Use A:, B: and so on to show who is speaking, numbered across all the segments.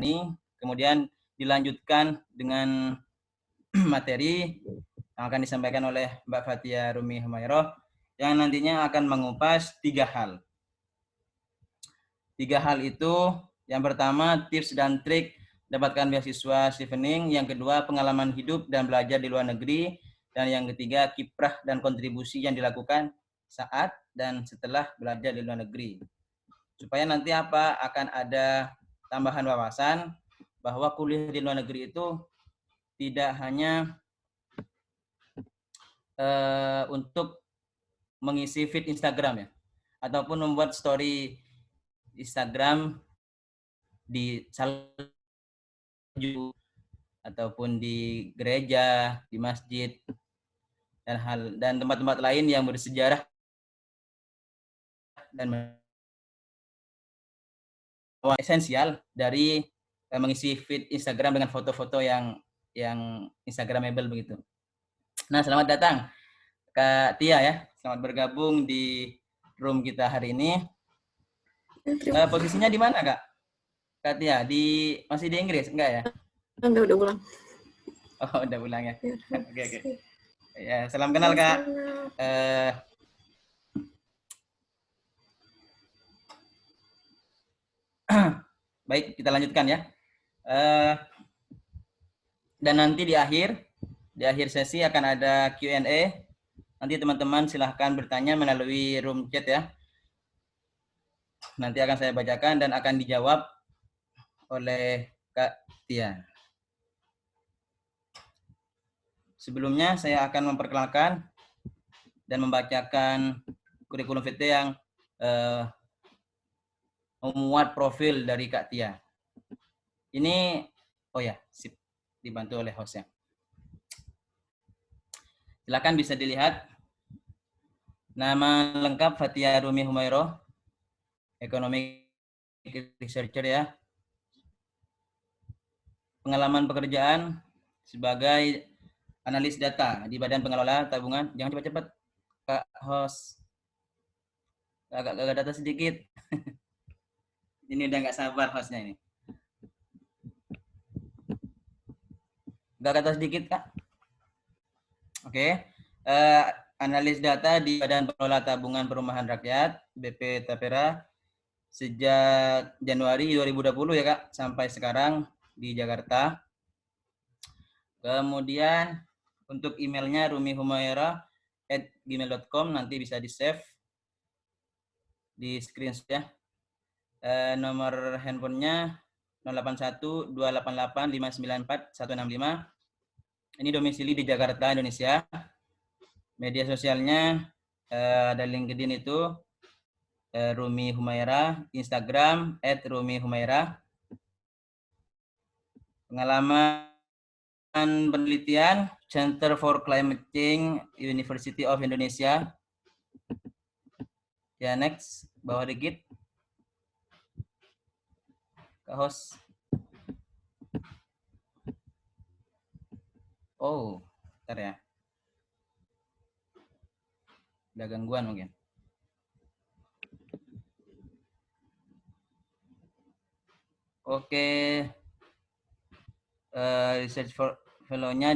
A: ini, kemudian dilanjutkan dengan materi yang akan disampaikan oleh Mbak Fathia Rumi Humayroh yang nantinya akan mengupas 3 hal. 3 hal itu, yang pertama tips dan trik dapatkan beasiswa Chevening, yang kedua pengalaman hidup dan belajar di luar negeri, dan yang ketiga kiprah dan kontribusi yang dilakukan saat dan setelah belajar di luar negeri. Supaya nanti akan ada tambahan wawasan bahwa kuliah di luar negeri itu tidak hanya untuk mengisi feed Instagram ya, ataupun membuat story Instagram di salju ataupun di gereja, di masjid dan tempat-tempat lain yang bersejarah dan esensial dari mengisi feed Instagram dengan foto-foto yang Instagramable begitu. Nah, selamat datang Kak Tia ya. Selamat bergabung di room kita hari ini. Posisinya di mana Kak? Kak Tia, masih di Inggris enggak ya?
B: Udah pulang.
A: Oh, udah pulang ya. Oke. Ya, salam kenal Kak. Baik, kita lanjutkan ya. Dan nanti di akhir sesi akan ada Q&A. Nanti teman-teman silahkan bertanya melalui room chat ya. Nanti akan saya bacakan dan akan dijawab oleh Kak Tia. Sebelumnya saya akan memperkenalkan dan membacakan kurikulum VT yang memuat profil dari Kak Tia. Ini, sip, dibantu oleh hostnya. Silakan bisa dilihat. Nama lengkap Fathia Rumi Humayroh, Economic Researcher ya. Pengalaman pekerjaan sebagai analis data di Badan Pengelola Tabungan. Jangan cepat-cepat, Kak host. Agak data sedikit. Ini udah nggak sabar hostnya ini. Gak kata sedikit Kak. Oke. Analis data di Badan Pengelola Tabungan Perumahan Rakyat BP Tapera sejak Januari 2020 ya Kak sampai sekarang di Jakarta. Kemudian untuk emailnya rumihumayroh@gmail.com, nanti bisa di save di screenshot ya. Nomor handphonenya 081-288-594-165. Ini domisili di Jakarta, Indonesia. Media sosialnya ada LinkedIn itu Rumi Humayroh, Instagram @rumihumayroh. Pengalaman penelitian Center for Climate Change University of Indonesia. Ya, next, bawah dikit. Kak host. Oh, bentar ya. Ada gangguan mungkin. Oke. Research fellow-nya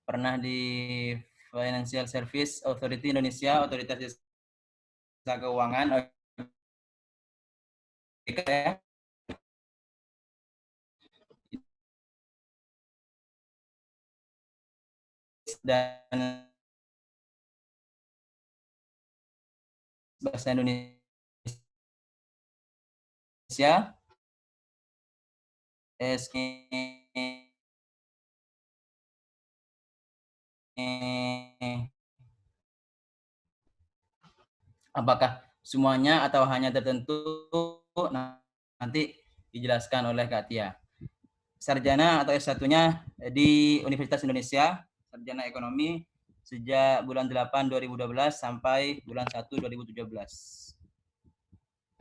A: pernah di Financial Service Authority Indonesia, Otoritas Jasa Keuangan OJK, dan bahasa Indonesia apakah semuanya atau hanya tertentu, nanti dijelaskan oleh Kak Tia. Sarjana atau S1-nya di Universitas Indonesia, sarjana ekonomi sejak bulan 8 2012 sampai bulan 1 2017.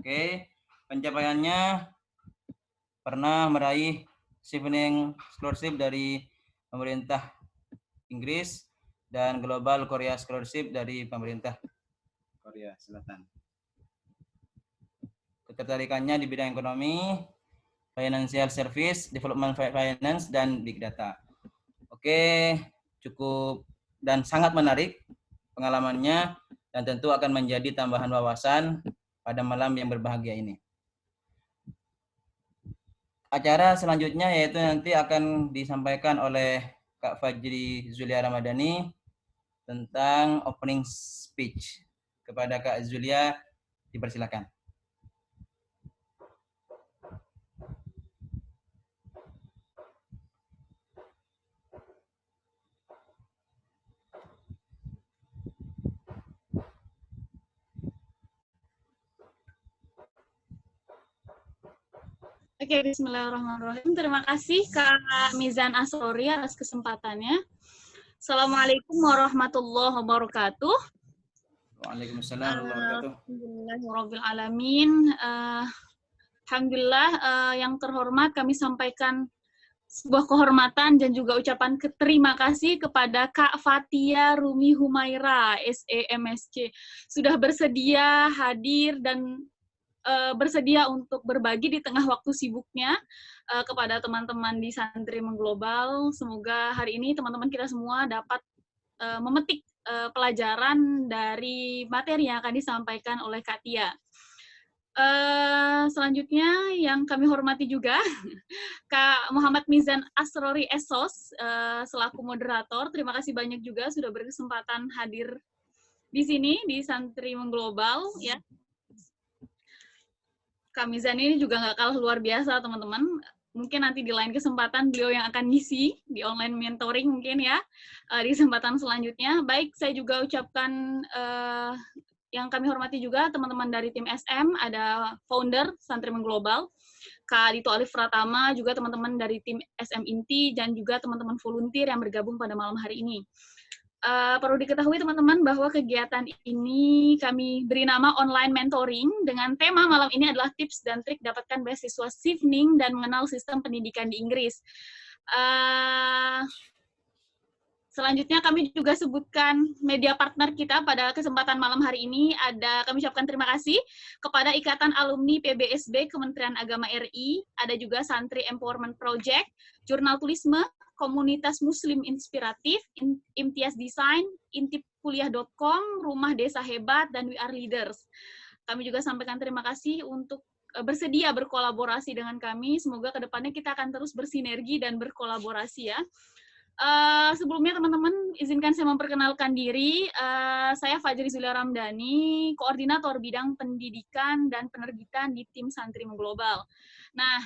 A: Oke, pencapaiannya pernah meraih Chevening Scholarship dari pemerintah Inggris dan Global Korea Scholarship dari pemerintah Korea Selatan. Ketertarikannya di bidang ekonomi, Financial Service, Development Finance, dan Big Data. Oke, cukup dan sangat menarik pengalamannya dan tentu akan menjadi tambahan wawasan pada malam yang berbahagia ini. Acara selanjutnya yaitu nanti akan disampaikan oleh Kak Fajri Zulia Ramadhani tentang opening speech. Kepada Kak Zulia, dipersilakan.
B: Oke, bismillahirrahmanirrahim. Terima kasih Kak Mizan Asrori atas kesempatannya. Assalamualaikum warahmatullahi wabarakatuh.
A: Waalaikumsalam warahmatullahi wabarakatuh.
B: Alhamdulillahirrahmanirrahim. Alhamdulillah, yang terhormat kami sampaikan sebuah kehormatan dan juga ucapan terima kasih kepada Kak Fatia Rumi Humaira, SEMSC, sudah bersedia hadir dan bersedia untuk berbagi di tengah waktu sibuknya kepada teman-teman di Santri Mengglobal. Semoga hari ini teman-teman kita semua dapat memetik pelajaran dari materi yang akan disampaikan oleh Kak Tia. Selanjutnya yang kami hormati juga Kak Muhammad Mizan Asrori Esos selaku moderator. Terima kasih banyak juga sudah berkesempatan hadir di sini di Santri Mengglobal ya. Kak Mizan ini juga nggak kalah luar biasa, teman-teman. Mungkin nanti di lain kesempatan beliau yang akan ngisi di online mentoring mungkin ya, di kesempatan selanjutnya. Baik, saya juga ucapkan yang kami hormati juga teman-teman dari tim SM, ada founder Santri Mengglobal, Kak Dito Alif Pratama, juga teman-teman dari tim SM Inti, dan juga teman-teman volunteer yang bergabung pada malam hari ini. Perlu diketahui teman-teman bahwa kegiatan ini kami beri nama online mentoring dengan tema malam ini adalah tips dan trik dapatkan beasiswa Chevening dan mengenal sistem pendidikan di Inggris. Selanjutnya kami juga sebutkan media partner kita pada kesempatan malam hari ini. Kami ucapkan terima kasih kepada Ikatan Alumni PBSB Kementerian Agama RI, ada juga Santri Empowerment Project, Jurnal Tulisme, Komunitas Muslim Inspiratif, Imtiaz Design, intipkuliah.com, Rumah Desa Hebat, dan We Are Leaders. Kami juga sampaikan terima kasih untuk bersedia berkolaborasi dengan kami. Semoga kedepannya kita akan terus bersinergi dan berkolaborasi ya. Sebelumnya teman-teman, izinkan saya memperkenalkan diri. Saya Fajri Zulia Ramadhani, Koordinator Bidang Pendidikan dan Penerbitan di tim Santri Mengglobal. Nah,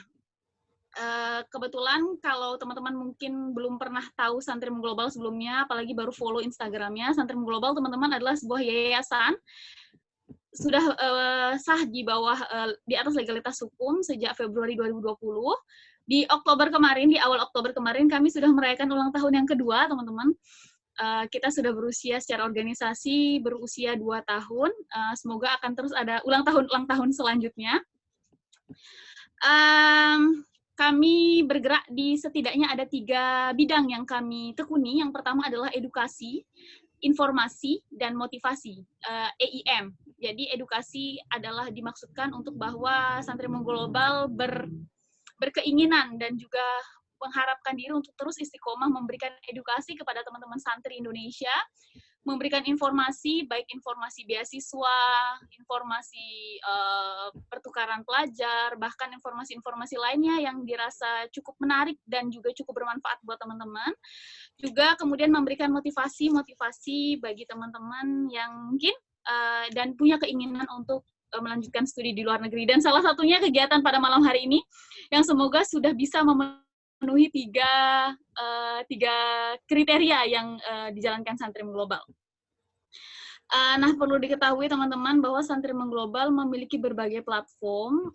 B: kebetulan kalau teman-teman mungkin belum pernah tahu Santri Mengglobal sebelumnya, apalagi baru follow Instagramnya, Santri Mengglobal teman-teman adalah sebuah yayasan sudah sah di bawah di atas legalitas hukum sejak Februari 2020. Di Oktober kemarin, di awal Oktober kemarin kami sudah merayakan ulang tahun yang kedua, teman-teman. Kita sudah berusia secara organisasi berusia 2 tahun. Semoga akan terus ada ulang tahun selanjutnya. Kami bergerak di setidaknya ada 3 bidang yang kami tekuni. Yang pertama adalah edukasi, informasi, dan motivasi, EIM. Jadi edukasi adalah dimaksudkan untuk bahwa Santri Mengglobal berkeinginan dan juga mengharapkan diri untuk terus istiqomah memberikan edukasi kepada teman-teman santri Indonesia, memberikan informasi, baik informasi beasiswa, informasi pertukaran pelajar, bahkan informasi-informasi lainnya yang dirasa cukup menarik dan juga cukup bermanfaat buat teman-teman. Juga kemudian memberikan motivasi bagi teman-teman yang mungkin dan punya keinginan untuk melanjutkan studi di luar negeri. Dan salah satunya kegiatan pada malam hari ini yang semoga sudah bisa memenuhi 3 kriteria yang dijalankan Santri Mengglobal. Nah, perlu diketahui teman-teman bahwa Santri Mengglobal memiliki berbagai platform.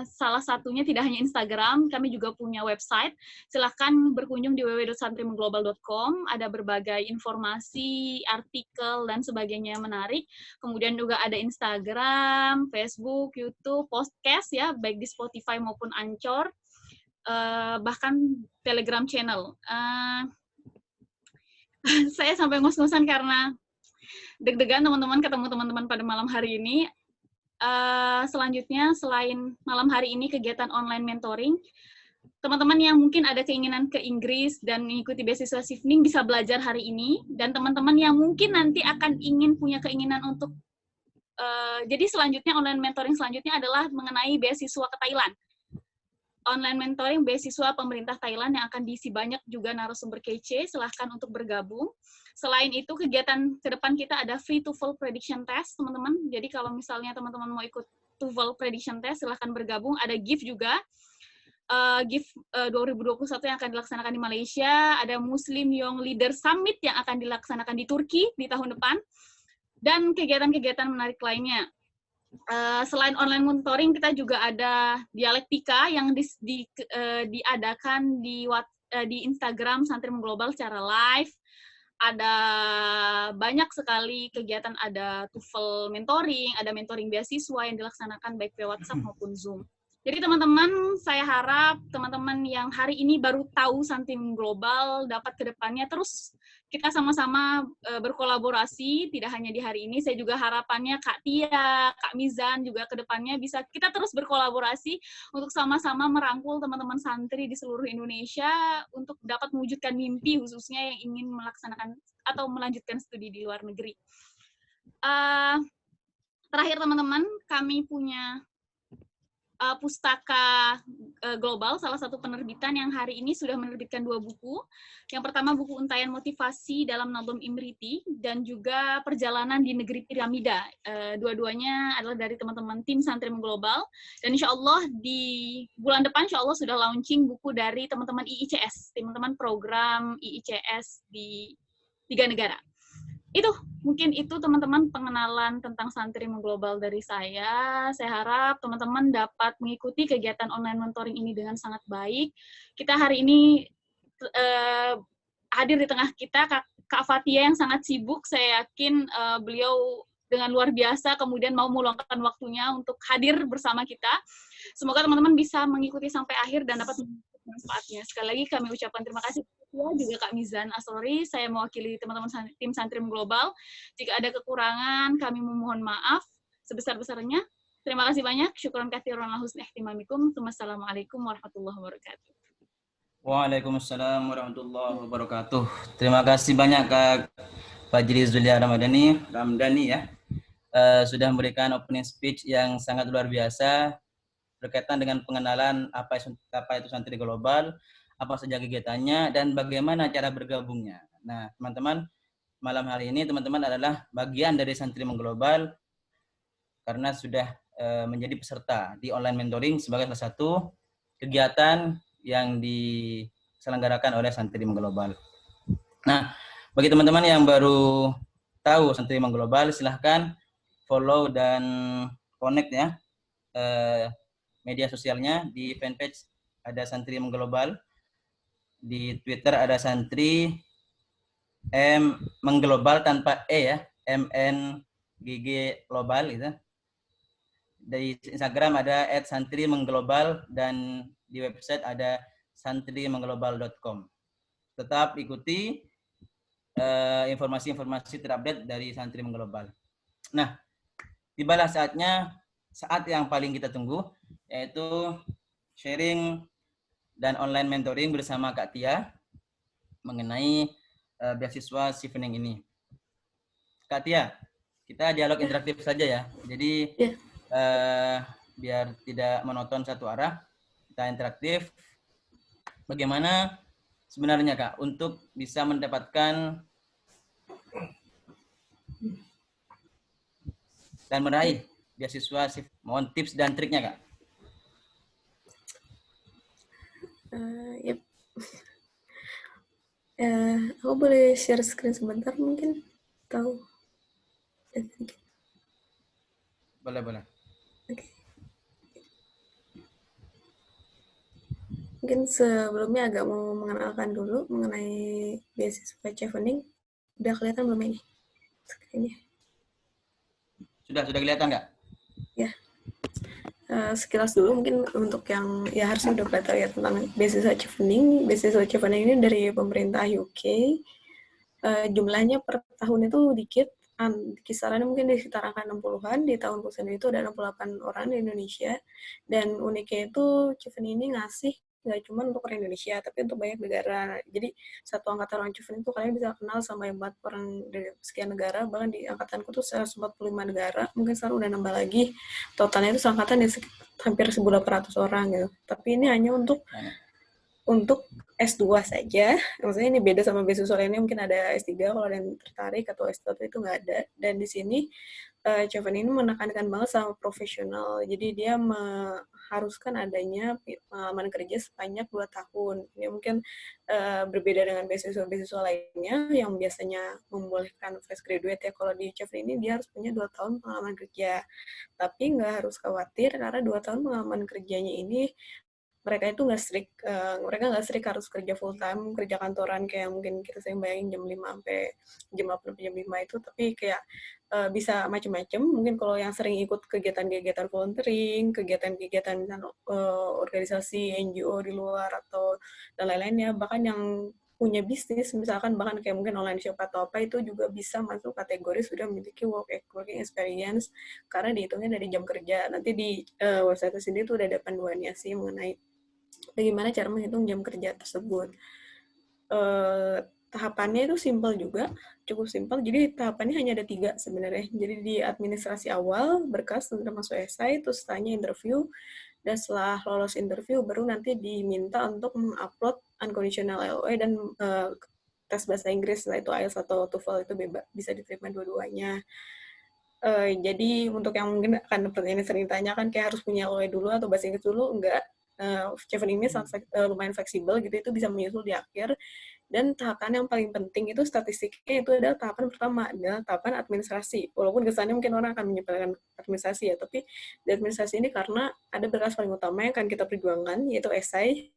B: Salah satunya tidak hanya Instagram, kami juga punya website. Silahkan berkunjung di www.santrimengglobal.com. Ada berbagai informasi, artikel, dan sebagainya menarik. Kemudian juga ada Instagram, Facebook, YouTube, podcast ya, baik di Spotify maupun Anchor. Bahkan Telegram channel. Saya sampai ngos-ngosan karena deg-degan teman-teman ketemu teman-teman pada malam hari ini. selanjutnya, selain malam hari ini kegiatan online mentoring, teman-teman yang mungkin ada keinginan ke Inggris dan mengikuti beasiswa Chevening bisa belajar hari ini, dan teman-teman yang mungkin nanti akan punya keinginan untuk jadi selanjutnya online mentoring selanjutnya adalah mengenai beasiswa ke Thailand. Online mentoring beasiswa pemerintah Thailand yang akan diisi banyak juga narasumber kece, silahkan untuk bergabung. Selain itu, kegiatan ke depan kita ada free TOEFL prediction test, teman-teman. Jadi kalau misalnya teman-teman mau ikut TOEFL prediction test, silahkan bergabung. Ada gift juga. Gift 2021 yang akan dilaksanakan di Malaysia. Ada Muslim Young Leader Summit yang akan dilaksanakan di Turki di tahun depan. Dan kegiatan-kegiatan menarik lainnya. Selain online mentoring, kita juga ada dialektika yang diadakan di Instagram Santri Mengglobal secara live. Ada banyak sekali kegiatan, ada TOEFL mentoring, ada mentoring beasiswa yang dilaksanakan baik via WhatsApp maupun Zoom. Jadi teman-teman, saya harap teman-teman yang hari ini baru tahu Santri Mengglobal dapat ke depannya terus kita sama-sama berkolaborasi, tidak hanya di hari ini, saya juga harapannya Kak Tia, Kak Mizan juga ke depannya bisa kita terus berkolaborasi untuk sama-sama merangkul teman-teman santri di seluruh Indonesia untuk dapat mewujudkan mimpi khususnya yang ingin melaksanakan atau melanjutkan studi di luar negeri. Terakhir teman-teman, kami punya Pustaka Global, salah satu penerbitan yang hari ini sudah menerbitkan 2 buku. Yang pertama buku Untaian Motivasi dalam Nazm Imriti, dan juga Perjalanan di Negeri Piramida. Dua-duanya adalah dari teman-teman tim Santri Mengglobal. Dan insya Allah di bulan depan insya Allah sudah launching buku dari teman-teman IICS, teman-teman program IICS di 3 negara. Itu, mungkin itu teman-teman pengenalan tentang Santri Mengglobal dari saya. Saya harap teman-teman dapat mengikuti kegiatan online mentoring ini dengan sangat baik. Kita hari ini hadir di tengah kita Kak Fatia yang sangat sibuk. Saya yakin beliau dengan luar biasa kemudian mau meluangkan waktunya untuk hadir bersama kita. Semoga teman-teman bisa mengikuti sampai akhir dan dapat manfaatnya. Sekali lagi kami ucapkan terima kasih juga Kak Mizan Asrori. Saya mewakili teman-teman tim Santri Mengglobal. Jika ada kekurangan, kami memohon maaf sebesar-besarnya. Terima kasih banyak. Syukran katsiran ala husni ihtimamikum. Wassalamualaikum warahmatullahi wabarakatuh.
A: Waalaikumsalam warahmatullahi wabarakatuh. Terima kasih banyak Kak Fajri Zulia Ramdhani ya, sudah memberikan opening speech yang sangat luar biasa berkaitan dengan pengenalan apa itu Santri Global, apa saja kegiatannya, dan bagaimana cara bergabungnya. Nah, teman-teman, malam hari ini teman-teman adalah bagian dari Santri Mengglobal karena sudah menjadi peserta di online mentoring sebagai salah satu kegiatan yang diselenggarakan oleh Santri Mengglobal. Nah, bagi teman-teman yang baru tahu Santri Mengglobal, silahkan follow dan connect ya media sosialnya. Di fanpage ada Santri Mengglobal, di Twitter ada Santri Mengglobal tanpa E ya, MNGG Global gitu. Di Instagram ada @santrimengglobal dan di website ada santrimengglobal.com. Tetap ikuti informasi-informasi terupdate dari Santri Mengglobal. Nah, tibalah saatnya, saat yang paling kita tunggu, yaitu sharing dan online mentoring bersama Kak Tia mengenai beasiswa Chevening ini. Kak Tia, kita dialog interaktif saja ya. Jadi biar tidak monoton satu arah, kita interaktif. Bagaimana sebenarnya Kak untuk bisa mendapatkan dan meraih beasiswa? Mohon tips dan triknya Kak.
C: Yep. Aku boleh share screen sebentar mungkin? Tahu?
A: Boleh.
C: Okay. Mungkin sebelumnya agak mau mengenalkan dulu mengenai beasiswa Chevening. Udah kelihatan belum ini screen-nya?
A: Sudah kelihatan nggak?
C: Ya. Sekilas dulu mungkin untuk yang ya harusnya udah pada ya tentang beasiswa Chevening. Beasiswa Chevening ini dari pemerintah UK. Jumlahnya per tahun itu dikit, kisarannya mungkin di sekitar angka 60-an, di tahunku sendiri itu ada 68 orang di Indonesia, dan uniknya itu Chevening ini ngasih nggak cuma untuk orang Indonesia, tapi untuk banyak negara. Jadi satu angkatan orang Chevening itu kalian bisa kenal sama 4 orang dari sekian negara, bahkan di angkatanku tuh 145 negara, mungkin sekarang udah nambah lagi, totalnya itu seangkatan di hampir 1.800 orang gitu. Tapi ini hanya untuk S2 saja, maksudnya ini beda sama beasiswa lainnya, mungkin ada S3 kalau ada yang tertarik, atau S1 itu nggak ada. Dan di sini Chevening ini menekankan banget sama profesional, jadi dia mengharuskan adanya pengalaman kerja sebanyak 2 tahun. Ini mungkin berbeda dengan beasiswa-beasiswa lainnya yang biasanya membolehkan fresh graduate ya. Kalau di Chevening ini dia harus punya 2 tahun pengalaman kerja, tapi nggak harus khawatir karena 2 tahun pengalaman kerjanya ini mereka itu nggak strict, mereka nggak strict harus kerja full time, kerja kantoran kayak mungkin kita sering bayangin jam 5 sampai jam 8 sampai jam 5 itu, tapi kayak bisa macam-macam. Mungkin kalau yang sering ikut kegiatan-kegiatan volunteering, kegiatan-kegiatan misalnya organisasi NGO di luar atau dan lain-lainnya, bahkan yang punya bisnis, misalkan bahkan kayak mungkin online shop atau apa, itu juga bisa masuk kategori sudah memiliki working experience karena dihitungnya dari jam kerja. Nanti di website sendiri tuh udah ada panduannya sih mengenai bagaimana cara menghitung jam kerja tersebut. Tahapannya itu simpel juga, cukup simpel. Jadi tahapannya hanya ada 3 sebenarnya. Jadi di administrasi awal, berkas sudah masuk esai, terus tanya interview, dan setelah lolos interview baru nanti diminta untuk mengupload unconditional LOA dan tes bahasa Inggris, setelah itu IELTS atau TOEFL itu bisa diterima dua-duanya. Jadi untuk yang mungkin akan pertanyaan sering tanya kan kayak harus punya LOA dulu atau bahasa Inggris dulu, enggak. Chevening ini lumayan fleksibel gitu, itu bisa menyusul di akhir. Dan tahapan yang paling penting itu statistiknya itu adalah tahapan pertama, adalah tahapan administrasi. Walaupun kesannya mungkin orang akan menyepelekan administrasi ya, tapi di administrasi ini karena ada berkas paling utama yang akan kita perjuangkan, yaitu esai.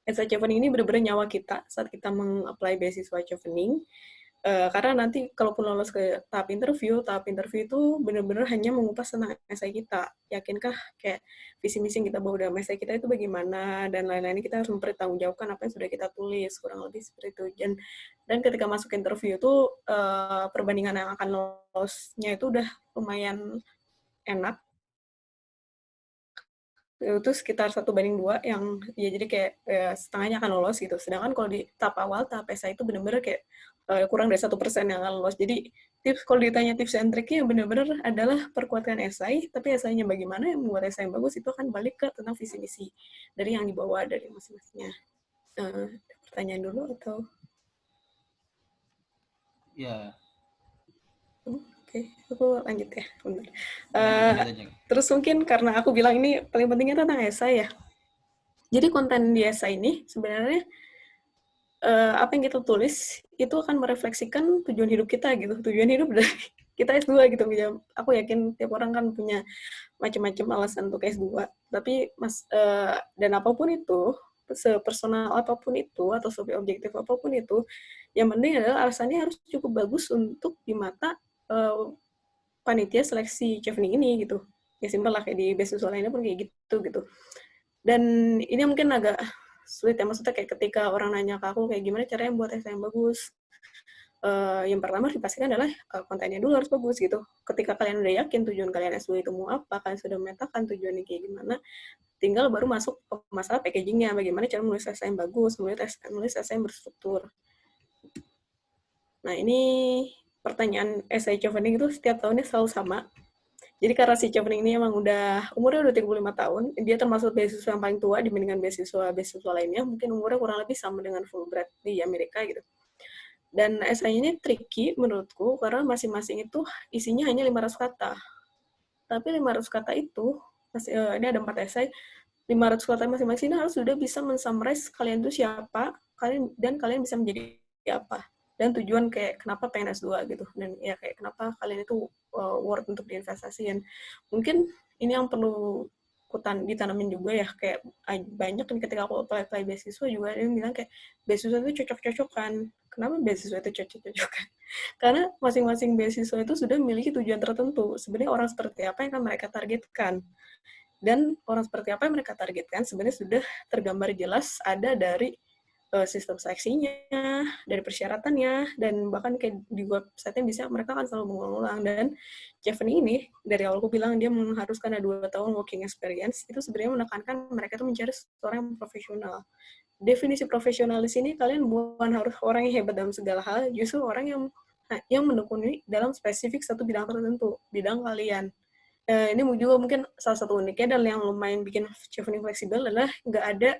C: Esai Chevening ini benar-benar nyawa kita saat kita meng-apply beasiswa Chevening. Karena nanti kalaupun lolos ke tahap interview itu benar-benar hanya mengupas tentang esai kita. Yakinkah kayak visi misi yang kita bawa dalam esai kita itu bagaimana, dan lain-lain, kita harus mempertanggungjawabkan apa yang sudah kita tulis, kurang lebih seperti itu. Dan ketika masuk interview itu perbandingan yang akan lolosnya itu udah lumayan enak. Itu sekitar 1:2 yang ya, jadi kayak setengahnya akan lolos gitu. Sedangkan kalau di tahap awal, tahap esai itu benar-benar kayak kurang dari 1% yang akan lolos. Jadi kalau ditanya tips and triknya benar-benar adalah perkuatkan esai, tapi esainya bagaimana yang membuat esai yang bagus itu akan balik ke tentang visi misi dari yang dibawa dari masing-masingnya. Pertanyaan dulu atau?
A: Ya.
C: Oke, aku lanjut ya. Bentar. Terus mungkin karena aku bilang ini paling pentingnya tentang esai ya. Jadi konten di esai ini sebenarnya apa yang kita tulis itu akan merefleksikan tujuan hidup kita gitu. Tujuan hidup dari kita S2 gitu. Aku yakin tiap orang kan punya macam-macam alasan untuk S2. Tapi dan apapun itu, sepersonal apapun itu atau subjektif apapun itu, yang penting adalah alasannya harus cukup bagus untuk di mata panitia seleksi Chevening ini gitu. Ya simpel lah, kayak di beasiswa lainnya pun kayak gitu. Dan ini mungkin agak sulit ya, maksudnya kayak ketika orang nanya ke aku kayak gimana caranya buat esai yang bagus. Yang pertama harus dipastikan adalah kontennya dulu harus bagus gitu. Ketika kalian udah yakin tujuan kalian S2 itu mau apa, kalian sudah memetakan tujuannya kayak gimana, tinggal baru masuk ke masalah packagingnya, bagaimana cara menulis esai yang bagus, menulis esai yang berstruktur. Nah ini pertanyaan esai Chevening itu setiap tahunnya selalu sama. Jadi karena si Chevening ini emang umurnya udah 35 tahun, dia termasuk beasiswa yang paling tua dibandingkan beasiswa lainnya, mungkin umurnya kurang lebih sama dengan Fulbright di Amerika gitu. Dan esainya ini tricky menurutku, karena masing-masing itu isinya hanya 500 kata. Tapi 500 kata itu, ini ada 4 esai, 500 kata masing-masing ini harus sudah bisa men-summarize kalian itu siapa, dan kalian bisa menjadi apa. Dan tujuan kayak kenapa pengen S2 gitu, dan ya kayak kenapa kalian itu worth untuk diinvestasiin. Mungkin ini yang perlu ditanamin juga ya, kayak banyak kan ketika aku apply beasiswa juga dia bilang kayak beasiswa itu cocok-cocokan. Kenapa beasiswa itu cocok-cocokan? Karena masing-masing beasiswa itu sudah memiliki tujuan tertentu. Sebenarnya orang seperti apa yang akan mereka targetkan. Dan orang seperti apa yang mereka targetkan sebenarnya sudah tergambar jelas ada dari sistem seleksinya, dari persyaratannya, dan bahkan kayak di website-nya bisa mereka kan selalu mengulang-ulang. Dan Chevening ini, dari awal aku bilang dia mengharuskan ada 2 tahun working experience, itu sebenarnya menekankan mereka itu mencari seorang yang profesional. Definisi profesional di sini kalian bukan harus orang yang hebat dalam segala hal, justru orang yang menekuni dalam spesifik satu bidang tertentu, bidang kalian. Ini juga mungkin salah satu uniknya dan yang lumayan bikin Chevening fleksibel adalah nggak ada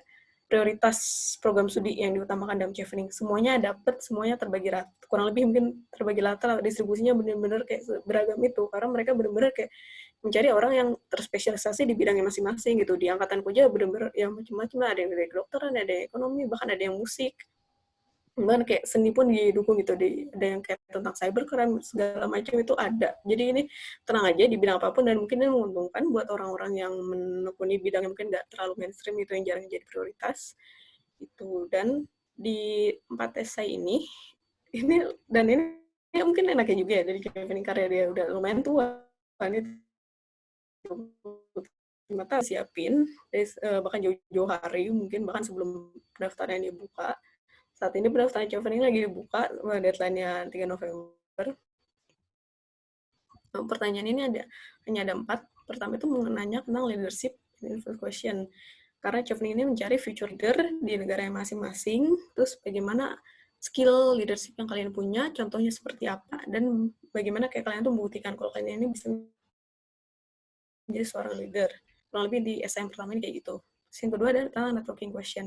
C: prioritas program studi yang diutamakan dalam Chevening. Semuanya dapat, semuanya terbagi rata. Kurang lebih mungkin terbagi rata, distribusinya benar-benar kayak beragam itu. Karena mereka benar-benar kayak mencari orang yang terspesialisasi di bidangnya masing-masing gitu. Di angkatanku aja benar-benar yang macam-macam lah. Ada yang dari kedokteran, ada yang ekonomi, bahkan ada yang musik. Bahkan kayak seni pun didukung gitu. Ada yang kayak tentang cybercrime, segala macam itu ada. Jadi ini tenang aja di bidang apapun dan mungkin ini menguntungkan buat orang-orang yang menekuni bidang yang mungkin nggak terlalu mainstream itu yang jarang jadi prioritas. Itu. Dan di 4 esai ini dan ini mungkin enaknya juga ya dari Chevening karya dia udah lumayan tua. Ini ternyata siapin bahkan jauh-jauh hari mungkin bahkan sebelum pendaftaran dibuka. Saat ini pendaftaran Chevening lagi dibuka, deadline-nya 3 November. Pertanyaan ini hanya ada 4. Pertama itu menanya tentang leadership and influence question. Karena Chevening ini mencari future leader di negara yang masing-masing, terus bagaimana skill leadership yang kalian punya, contohnya seperti apa, dan bagaimana kayak kalian tuh membuktikan kalau kalian ini bisa menjadi seorang leader. Kurang lebih di essay yang pertama ini kayak gitu. Terus yang kedua adalah tentang networking question.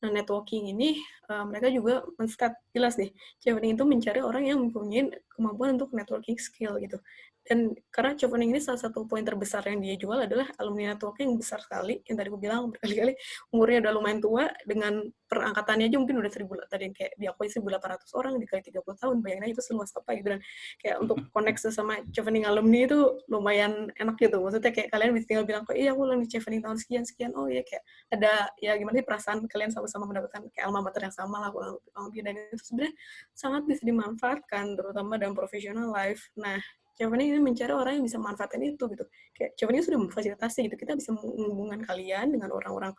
C: Nah, networking ini mereka juga men-stat jelas nih. Chevening itu mencari orang yang mempunyai kemampuan untuk networking skill gitu. Dan karena Chevening ini salah satu poin terbesar yang dia jual adalah alumni networking besar sekali. Yang tadi aku bilang berkali-kali umurnya udah lumayan tua, dengan perangkatannya aja mungkin udah 1.000, tadi yang kayak diakui 1.800 orang dikali 30 tahun, bayangin aja itu seluas apa gitu. Dan kayak untuk koneksi sama Chevening alumni itu lumayan enak gitu. Maksudnya kayak kalian bisa tinggal bilang, kok iya aku alumni Chevening tahun sekian-sekian, oh iya kayak ada ya gimana sih perasaan kalian sama-sama mendapatkan kayak alma mater yang sama lah kurang lebih. Dan itu sebenarnya sangat bisa dimanfaatkan terutama dalam professional life. Nah, Chevening ini mencari orang yang bisa manfaatkan itu gitu. Kayak Chevening sudah memfasilitasi gitu. Kita bisa menghubungkan kalian dengan orang-orang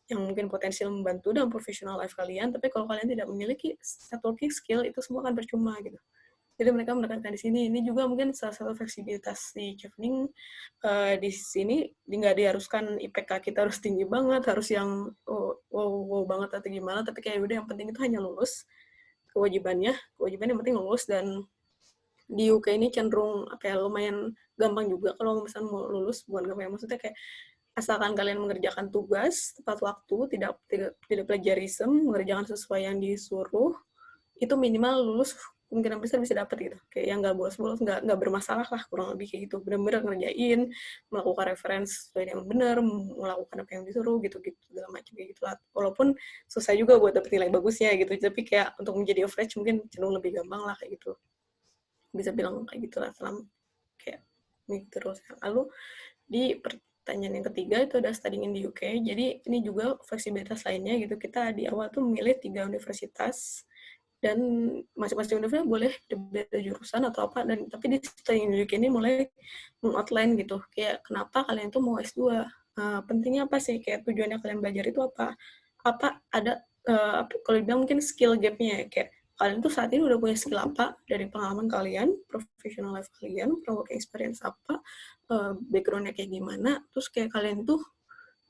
C: yang mungkin potensial membantu dalam professional life kalian, tapi kalau kalian tidak memiliki networking skill, itu semua akan percuma gitu. Jadi mereka menekankan di sini. Ini juga mungkin salah satu fleksibilitas di Chevening. Di sini nggak diharuskan IPK kita harus tinggi banget, harus yang wow banget atau gimana, tapi kayak udah yang penting itu hanya lulus. Kewajiban yang penting lulus. Dan di UK ini cenderung lumayan gampang juga kalau misalnya mau lulus, bukan gampang maksudnya kayak asalkan kalian mengerjakan tugas tepat waktu, tidak plagiarism, mengerjakan sesuai yang disuruh, itu minimal lulus kemungkinan besar bisa dapat gitu. Kayak yang nggak bolos-bolos, nggak bermasalah lah, kurang lebih kayak gitu. Benar-benar ngerjain, melakukan reference sesuai yang benar, melakukan apa yang disuruh gitu-gitu segala macam kayak gitu lah. Walaupun susah juga buat dapet nilai bagusnya gitu, tapi kayak untuk menjadi average mungkin cenderung lebih gampang lah kayak gitu. Bisa bilang kayak gitu lah selama kayak gitu terus. Lalu di pertanyaan yang ketiga itu ada studying in the UK. Jadi ini juga fleksibilitas lainnya gitu. Kita di awal tuh memilih 3 universitas dan masing-masing universitas boleh beda jurusan atau apa, dan tapi di studying in the UK ini mulai meng-outline gitu. Kayak kenapa kalian tuh mau S2? Pentingnya apa sih? Kayak tujuannya kalian belajar itu apa? Apa ada kalau dibilang mungkin skill gap-nya ya, kayak kalian tuh saat ini udah punya skill apa dari pengalaman kalian, professional life kalian, working experience apa, background-nya kayak gimana, terus kayak kalian tuh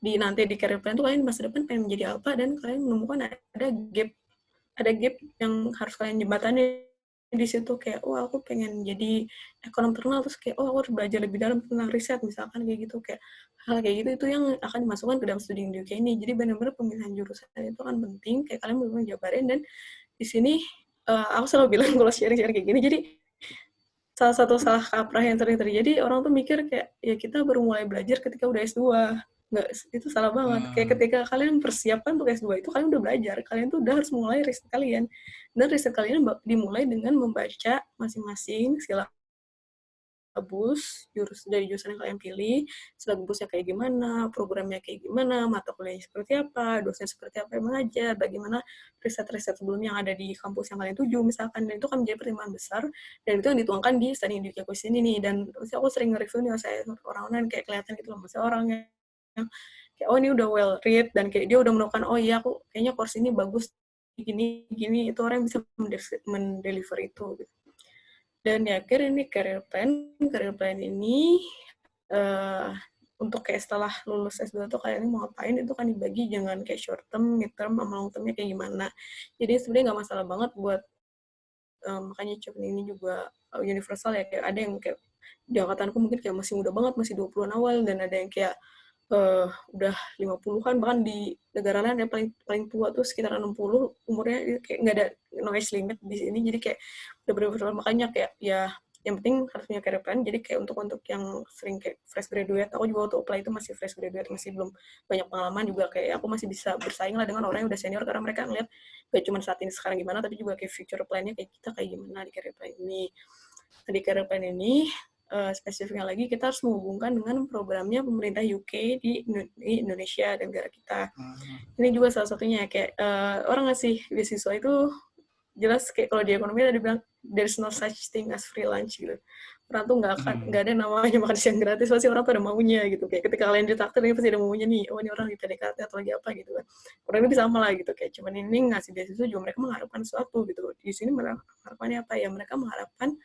C: nanti di career plan tuh kalian masa depan pengen menjadi apa, dan kalian menemukan ada gap yang harus kalian jembatani di situ. Kayak aku pengen jadi ekonom terkenal, terus kayak aku harus belajar lebih dalam tentang riset misalkan kayak gitu. Kayak hal kayak gitu itu yang akan dimasukkan ke dalam studi di UK ini. Jadi benar-benar pemilihan jurusan itu kan penting, kayak kalian benar-benar jabarin. Dan di sini aku selalu bilang kalau sharing-sharing kayak gini, jadi salah kaprah yang sering terjadi, orang tuh mikir kayak ya kita baru mulai belajar ketika udah S2. Nggak, itu salah banget. Kayak ketika kalian persiapkan untuk S2 itu kalian udah belajar, kalian tuh udah harus mulai riset kalian. Dan riset kalian dimulai dengan membaca masing-masing silabus dari jurusan yang kalian pilih, silabusnya kayak gimana, programnya kayak gimana, mata kuliahnya seperti apa, dosen seperti apa yang mengajar, bagaimana riset-riset sebelumnya yang ada di kampus yang kalian tuju misalkan. Dan itu kan menjadi pertimbangan besar, dan itu yang dituangkan di studying in the UK question ini. Dan aku sering nge-review nih, saya orang-orang kayak kelihatan gitu loh, maksudnya orang yang kayak ini udah well read, dan kayak dia udah menemukan iya aku kayaknya course ini bagus gini, itu orang yang bisa mendeliver itu gitu. Dan di akhir ini career plan ini untuk kayak setelah lulus S2 tuh kalian mau ngapain itu kan dibagi jangan kayak short term, mid term, sama long termnya kayak gimana. Jadi sebenarnya nggak masalah banget buat makanya Cukni ini juga universal ya, kayak ada yang kayak di angkatanku mungkin kayak masih muda banget, masih 20-an awal, dan ada yang kayak udah 50-an, bahkan di negara lain yang paling tua tuh sekitar 60 umurnya, kayak nggak ada no age limit di sini, jadi kayak udah bener-bener makanya kayak ya yang penting harus punya career plan. Jadi kayak untuk yang sering kayak fresh graduate, aku juga waktu apply itu masih fresh graduate, masih belum banyak pengalaman juga, kayak aku masih bisa bersaing lah dengan orang yang udah senior, karena mereka ngeliat gak cuma saat ini sekarang gimana, tapi juga kayak future plan-nya kayak kita kayak gimana di career plan ini. Nah, di career plan ini spesifiknya lagi kita harus menghubungkan dengan programnya pemerintah UK di Indonesia dan negara kita. Ini juga salah satunya kayak orang ngasih beasiswa itu jelas kayak kalau di ekonomi tadi bilang there's no such thing as free lunch gitu. Orang tuh nggak ada namanya makan siang gratis, pasti orang tuh ada maunya gitu. Kayak ketika kalian ditraktir ini pasti ada maunya nih, oh ini orang di PDKT atau lagi apa gitu kan. Orang itu sama lah gitu, kayak cuman ini ngasih beasiswa juga mereka mengharapkan sesuatu gitu. Di sini mereka harapannya apa ya? Mereka mengharapkan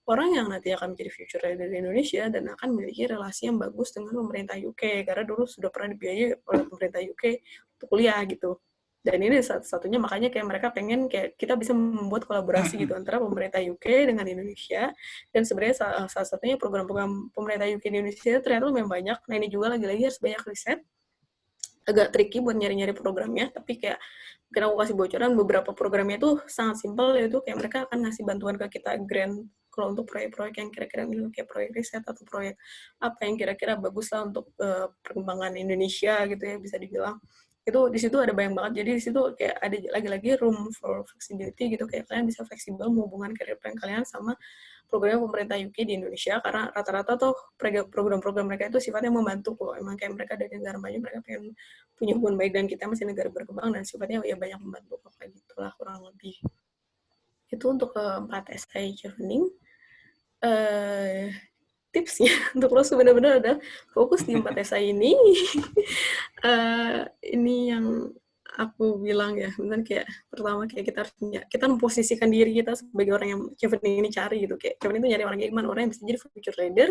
C: orang yang nanti akan menjadi future leader di Indonesia dan akan memiliki relasi yang bagus dengan pemerintah UK, karena dulu sudah pernah dibiayai oleh pemerintah UK untuk kuliah gitu. Dan ini satu-satunya makanya kayak mereka pengen kayak kita bisa membuat kolaborasi gitu antara pemerintah UK dengan Indonesia. Dan sebenarnya salah satunya program-program pemerintah UK di Indonesia ternyata lumayan banyak. Nah ini juga lagi-lagi harus banyak riset. Agak tricky buat nyari-nyari programnya, tapi kayak mungkin aku kasih bocoran, beberapa programnya itu sangat simpel, yaitu kayak mereka akan ngasih bantuan ke kita grant kalau untuk proyek-proyek yang kira-kira kayak proyek riset atau proyek apa yang kira-kira bagus lah untuk perkembangan Indonesia gitu ya, bisa dibilang. Itu di situ ada banyak banget, jadi di situ kayak ada lagi-lagi room for flexibility gitu, kayak kalian bisa fleksibel menghubungkan career plan kalian sama program pemerintah UK di Indonesia, karena rata-rata tuh program-program mereka itu sifatnya membantu kok. Emang kayak mereka dari negara maju, mereka pengen punya hubungan baik, dan kita masih negara berkembang, dan sifatnya ya banyak membantu kok, kayak gitulah kurang lebih. Itu untuk keempat essay Chevening. Tipsnya untuk lo sebenarnya adalah fokus di 4 essay ini. Ini yang aku bilang ya, benar kayak pertama kayak kita harus punya, kita memposisikan diri kita sebagai orang yang Chevening ini cari gitu, kayak Chevening itu nyari orang kayak gimana, orang yang bisa jadi future leader,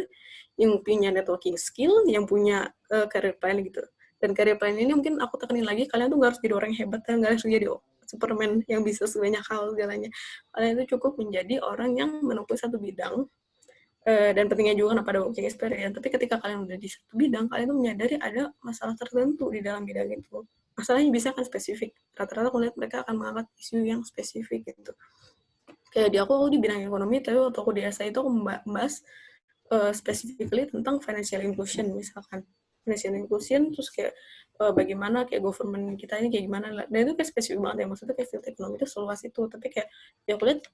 C: yang punya networking skill, yang punya career plan gitu. Dan career plan ini mungkin aku tekenin lagi, kalian tuh gak harus jadi orang yang hebat, kalian gak harus jadi Superman yang bisa sebanyak hal segalanya. Kalian itu cukup menjadi orang yang menempuh satu bidang, dan pentingnya juga kenapa ada working experience. Tapi ketika kalian udah di satu bidang, kalian tuh menyadari ada masalah tertentu di dalam bidang itu. Masalahnya bisa kan spesifik. Rata-rata aku lihat mereka akan mengangkat isu yang spesifik gitu. Kayak di aku di bidang ekonomi, tapi waktu aku di SA itu aku membahas specifically tentang financial inclusion misalkan. Financial inclusion, terus kayak bagaimana kayak government kita ini kayak gimana. Dan itu kayak spesifik banget ya, maksudnya kayak field ekonomi itu seluas itu. Tapi kayak ya aku lihat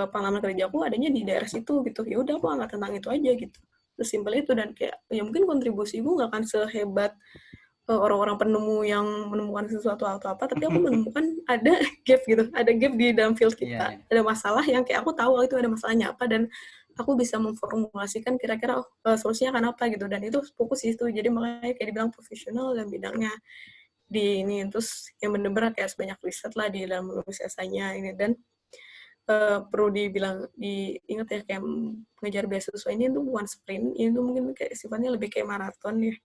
C: pengalaman kerja aku adanya di daerah situ gitu, ya udah aku angkat tentang itu aja gitu, sesimpel itu. Dan kayak ya mungkin kontribusi ibu nggak akan sehebat orang-orang penemu yang menemukan sesuatu atau apa, tapi aku menemukan ada gap gitu, ada gap di dalam field kita, ada masalah yang kayak aku tahu itu ada masalahnya apa, dan aku bisa memformulasikan kira-kira solusinya akan apa gitu, dan itu fokus itu. Jadi makanya kayak dibilang profesional dan bidangnya di ini, terus yang bener-bener kayak sebanyak riset lah di dalam menulis esainya ini. Dan perlu diingat ya, kayak mengejar beasiswa ini tuh bukan sprint, ini tuh mungkin kayak sifatnya lebih kayak maraton ya,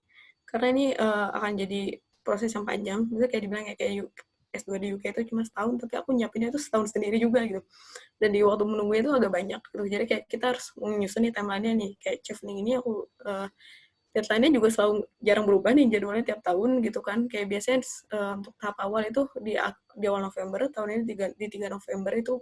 C: karena ini akan jadi proses yang panjang. Misalnya kayak dibilang ya kayak S2 di UK itu cuma setahun, tapi aku nyiapinnya itu setahun sendiri juga gitu, dan di waktu menunggu itu agak banyak gitu. Jadi kayak kita harus menyusun nih timeline-nya nih, kayak Chevening ini aku deadline-nya juga selalu jarang berubah nih, jadwalnya tiap tahun gitu kan. Kayak biasanya untuk tahap awal itu di awal November, tahun ini di 3 November itu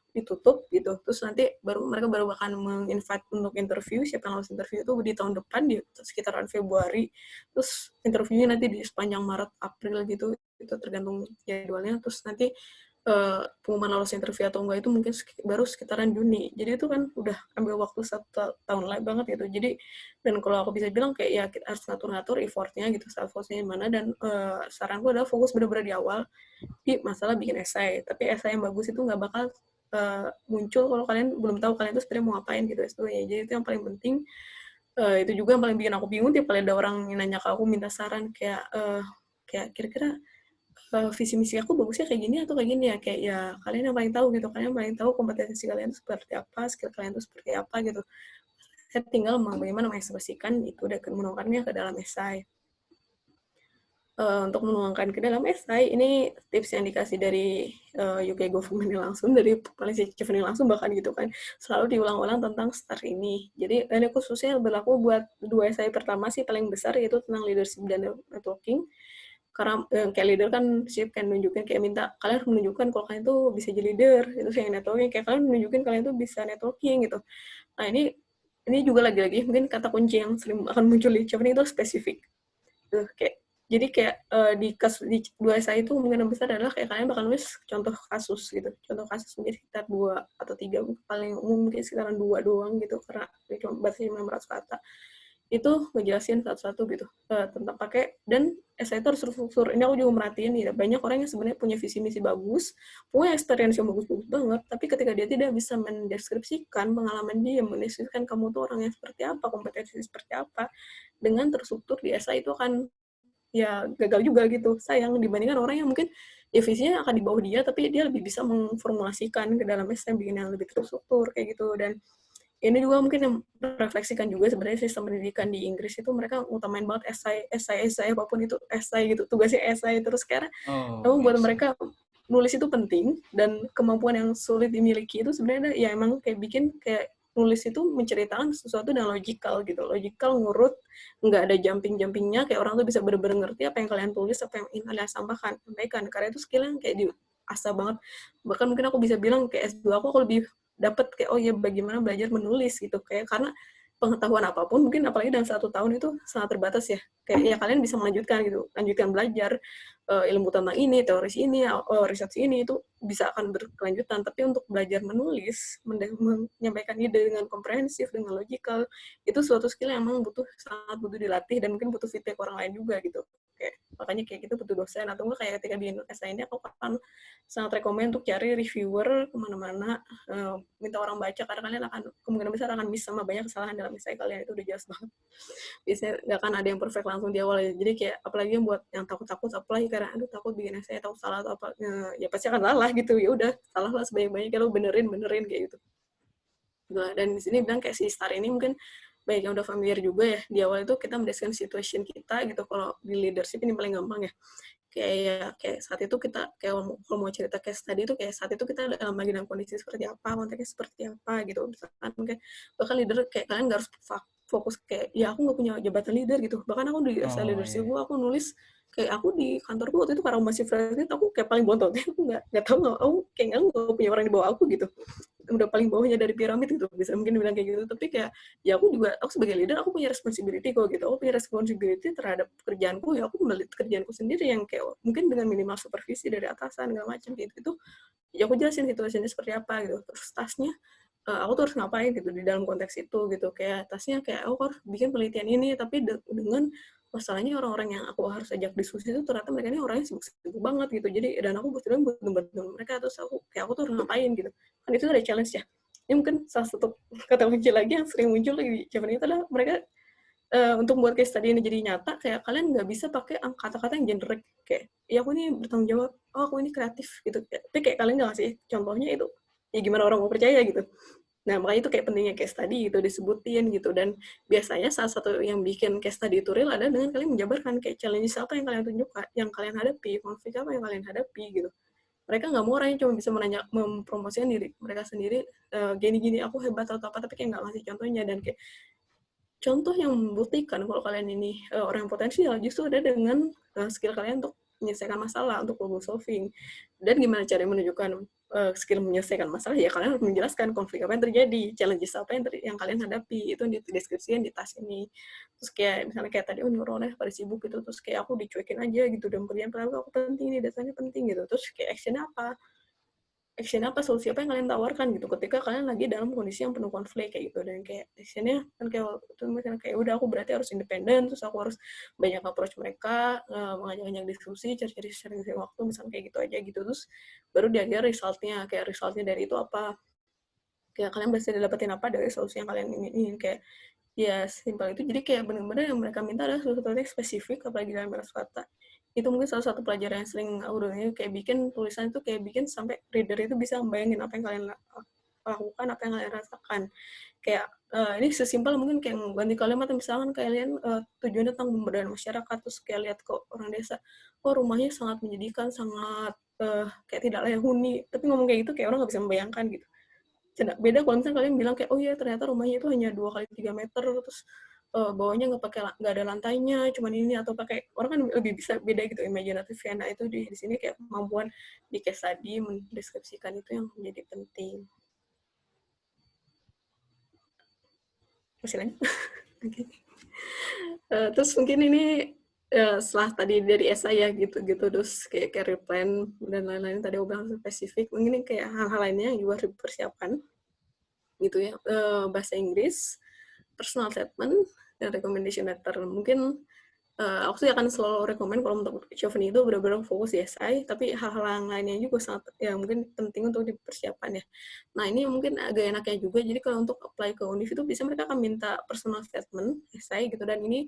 C: ditutup gitu. Terus nanti mereka baru akan menginvite untuk interview, siapa yang harus interview itu di tahun depan, di sekitaran Februari. Terus interviewnya nanti di sepanjang Maret, April gitu, itu tergantung jadwalnya. Terus nanti pengumuman lolos interview atau enggak itu mungkin baru sekitaran Juni. Jadi itu kan udah ambil waktu 1 tahun lagi banget gitu. Jadi, dan kalau aku bisa bilang kayak ya kita harus ngatur-ngatur effortnya gitu, self-force-nya di mana. Dan saranku adalah fokus benar-benar di awal di masalah bikin esai. Tapi esai yang bagus itu nggak bakal muncul kalau kalian belum tahu kalian itu sebenarnya mau ngapain gitu S2-nya. Jadi itu yang paling penting. Itu juga yang paling bikin aku bingung tiap kali ada orang yang nanya ke aku minta saran kayak kira-kira visi misi aku bagusnya kayak gini atau kayak gini ya, kayak ya kalian yang paling tahu gitu, kalian yang paling tahu kompetensi kalian itu seperti apa, skill kalian itu seperti apa gitu. Saya tinggal bagaimana mengekspresikan itu dan menuangkannya ke dalam esai. Untuk menuangkan ke dalam esai, ini tips yang dikasih dari UK government langsung, dari polisi Chevening langsung bahkan gitu kan, selalu diulang-ulang tentang STAR ini. Jadi ini khususnya berlaku buat 2 esai pertama sih paling besar, yaitu tentang leadership dan networking. Karena kayak leader kan sih kan nunjukin kayak minta kalian harus menunjukkan kalau kalian tuh bisa jadi leader, itu sih yang networking, kayak kalian menunjukin kalian tuh bisa networking gitu. Nah ini juga lagi-lagi mungkin kata kunci yang sering akan muncul di Chevening itu spesifik. Kayak jadi kayak di 2 esai itu kemungkinan besar adalah kayak kalian bakal nulis contoh kasus gitu. Contoh kasus mungkin sekitar 2 atau 3, paling umum mungkin sekitaran 2 doang gitu, karena cuma batasnya 600 kata. Itu ngejelasin satu-satu gitu tentang pakai, dan esai itu harus terstruktur. Ini aku juga merhatiin nih, banyak orang yang sebenarnya punya visi misi bagus, punya experience yang bagus-bagus banget, tapi ketika dia tidak bisa mendeskripsikan pengalaman dia, mendeskripsikan kamu tuh orang yang seperti apa, kompetensi seperti apa, dengan terstruktur di esai itu akan ya gagal juga gitu. Sayang dibandingkan orang yang mungkin ya visinya akan di bawah dia, tapi dia lebih bisa memformulasikan ke dalam esai, bikin yang lebih terstruktur kayak gitu. Dan ini juga mungkin yang merefleksikan juga sebenarnya sistem pendidikan di Inggris itu mereka utamain banget esai apapun itu esai gitu, tugasnya esai terus, karena emang buat mereka nulis itu penting, dan kemampuan yang sulit dimiliki itu sebenarnya ya emang kayak bikin kayak nulis itu menceritakan sesuatu dengan logikal gitu, logikal, ngurut, nggak ada jumping-jumpingnya, kayak orang tuh bisa bener-bener ngerti apa yang kalian tulis, apa yang ingin kalian sampaikan, karena itu skill yang kayak diasah banget. Bahkan mungkin aku bisa bilang kayak S2 aku lebih dapat kayak oh ya bagaimana belajar menulis gitu, kayak karena pengetahuan apapun mungkin apalagi dalam 1 tahun itu sangat terbatas ya, kayak ya kalian bisa melanjutkan gitu, lanjutkan belajar ilmu tentang ini, teori ini, riset ini, itu bisa akan berkelanjutan. Tapi untuk belajar menulis, menyampaikan ide dengan komprehensif, dengan logikal, itu suatu skill yang memang sangat butuh dilatih, dan mungkin butuh feedback orang lain juga gitu. Makanya kayak gitu butuh dosen, atau enggak kayak ketika di SI ini aku akan sangat rekomen untuk cari reviewer kemana-mana, minta orang baca, karena kalian akan kemungkinan besar akan miss sama banyak kesalahan dalam esai kalian, itu udah jelas banget. Biasanya nggak akan ada yang perfect langsung di awal ya. Jadi kayak apalagi yang buat yang takut-takut apply karena aduh takut bikin essay atau salah atau apa, ya pasti akan salah gitu. Ya udah, salah lah sebanyak-banyaknya, kalau benerin kayak gitu. Dan di sini bilang kayak si STAR ini mungkin banyak yang udah familiar juga ya. Di awal itu kita mendeskripsikan situation kita gitu. Kalau di leadership ini paling gampang ya. Kayak saat itu kita kayak kalau mau cerita case tadi itu kayak saat itu kita lagi dalam kondisi seperti apa, konteksnya seperti apa gitu. Misalkan kayak bahkan leader kayak kalian nggak harus fokus kayak ya aku nggak punya jabatan leader gitu. Bahkan aku di leadership gue aku nulis kayak aku di kantorku waktu itu karena masih fresh, aku kayak paling bontot, aku nggak tahu, aku kayak nggak punya orang di bawah aku gitu, udah paling bawahnya dari piramid gitu, bisa mungkin bilang kayak gitu. Tapi kayak ya aku sebagai leader aku punya responsibility kok gitu, aku punya responsibility terhadap pekerjaanku, ya aku melit kerjaanku sendiri yang kayak mungkin dengan minimal supervisi dari atasan segala macam kayak gitu. Ya aku jelasin situasinya seperti apa gitu, terus tasnya aku tuh harus ngapain gitu di dalam konteks itu gitu, kayak tasnya kayak aku harus bikin penelitian ini, tapi dengan masalahnya orang-orang yang aku harus ajak diskusi itu ternyata mereka ini orangnya sibuk-sibuk banget gitu. Jadi dan aku butuh bantuan mereka, terus aku tuh harus ngapain gitu kan, itu ada challenge ya. Ini mungkin salah satu kata kunci lagi yang sering muncul di Japan itu adalah mereka untuk membuat case tadi ini jadi nyata, kayak kalian nggak bisa pakai kata-kata yang generic kayak ya aku ini bertanggung jawab, oh aku ini kreatif gitu, tapi kayak kalian nggak ngasih contohnya, itu ya gimana orang mau percaya gitu. Nah, makanya itu kayak pentingnya case study gitu disebutin gitu. Dan biasanya salah satu yang bikin case study itu real adalah dengan kalian menjabarkan kayak challenge apa yang kalian tunjukkan, yang kalian hadapi, konflik apa yang kalian hadapi gitu. Mereka nggak mau orang yang cuma bisa mempromosikan diri mereka sendiri, gini-gini aku hebat atau apa, tapi kayak nggak ngasih contohnya. Dan kayak contoh yang membuktikan kalau kalian ini orang yang potensial justru ada dengan skill kalian untuk menyelesaikan masalah, untuk problem solving. Dan gimana cara menunjukkan skill menyelesaikan masalah, ya kalian harus menjelaskan konflik apa yang terjadi, challenges apa yang kalian hadapi, itu dideskripsikan di tas ini. Terus kayak misalnya kayak tadi orangnya pada sibuk gitu, terus kayak aku dicuekin aja gitu, dan kerjaan aku penting nih, datanya penting gitu, terus kayak action apa, solusi apa yang kalian tawarkan gitu ketika kalian lagi dalam kondisi yang penuh konflik kayak gitu. Dan kayak actionnya kan kayak itu misalnya kayak udah aku berarti harus independen, terus aku harus banyak approach mereka, mengajak-ajak diskusi, cari-cari sharing waktu, misalnya kayak gitu aja gitu. Terus baru dia resultnya, kayak resultnya dari itu apa, kayak kalian bisa dapetin apa dari solusi yang kalian ingin kayak ya simpel itu. Jadi kayak benar-benar yang mereka minta adalah sesuatu yang spesifik, apalagi dalam bahasa kata itu mungkin salah satu pelajaran yang sering aku dengerin, kayak bikin tulisan itu kayak bikin sampai reader itu bisa membayangin apa yang kalian lakukan, apa yang kalian rasakan. Kayak ini sesimpel mungkin kayak ganti kalimat, misalkan kalian tujuannya tentang pemberdayaan masyarakat, terus kayak lihat kok orang desa, kok rumahnya sangat menyedihkan, sangat kayak tidak layak huni, tapi ngomong kayak gitu kayak orang nggak bisa membayangkan gitu. Beda kalau misalnya kalian bilang kayak, oh iya ternyata rumahnya itu hanya 2 kali 3 meter, terus bawahnya nggak ada lantainya, cuman ini, atau pakai, orang kan lebih bisa beda gitu imajinatifnya. Nah itu di sini kayak kemampuan di case tadi mendeskripsikan itu yang menjadi penting. Masih lanjut? Oke. Terus mungkin ini setelah tadi dari esai ya gitu-gitu, terus kayak career plan dan lain-lain tadi aku bilang spesifik, mungkin ini kayak hal-hal lainnya yang juga harus dipersiapkan gitu ya. Bahasa Inggris, personal statement, dan recommendation letter. Mungkin aku sih akan selalu rekomend kalau untuk Chauvin itu benar-benar fokus di esai, tapi hal-hal yang lainnya juga sangat ya mungkin penting untuk dipersiapkan ya. Nah ini mungkin agak enaknya juga, jadi kalau untuk apply ke univ itu bisa mereka akan minta personal statement, esai gitu, dan ini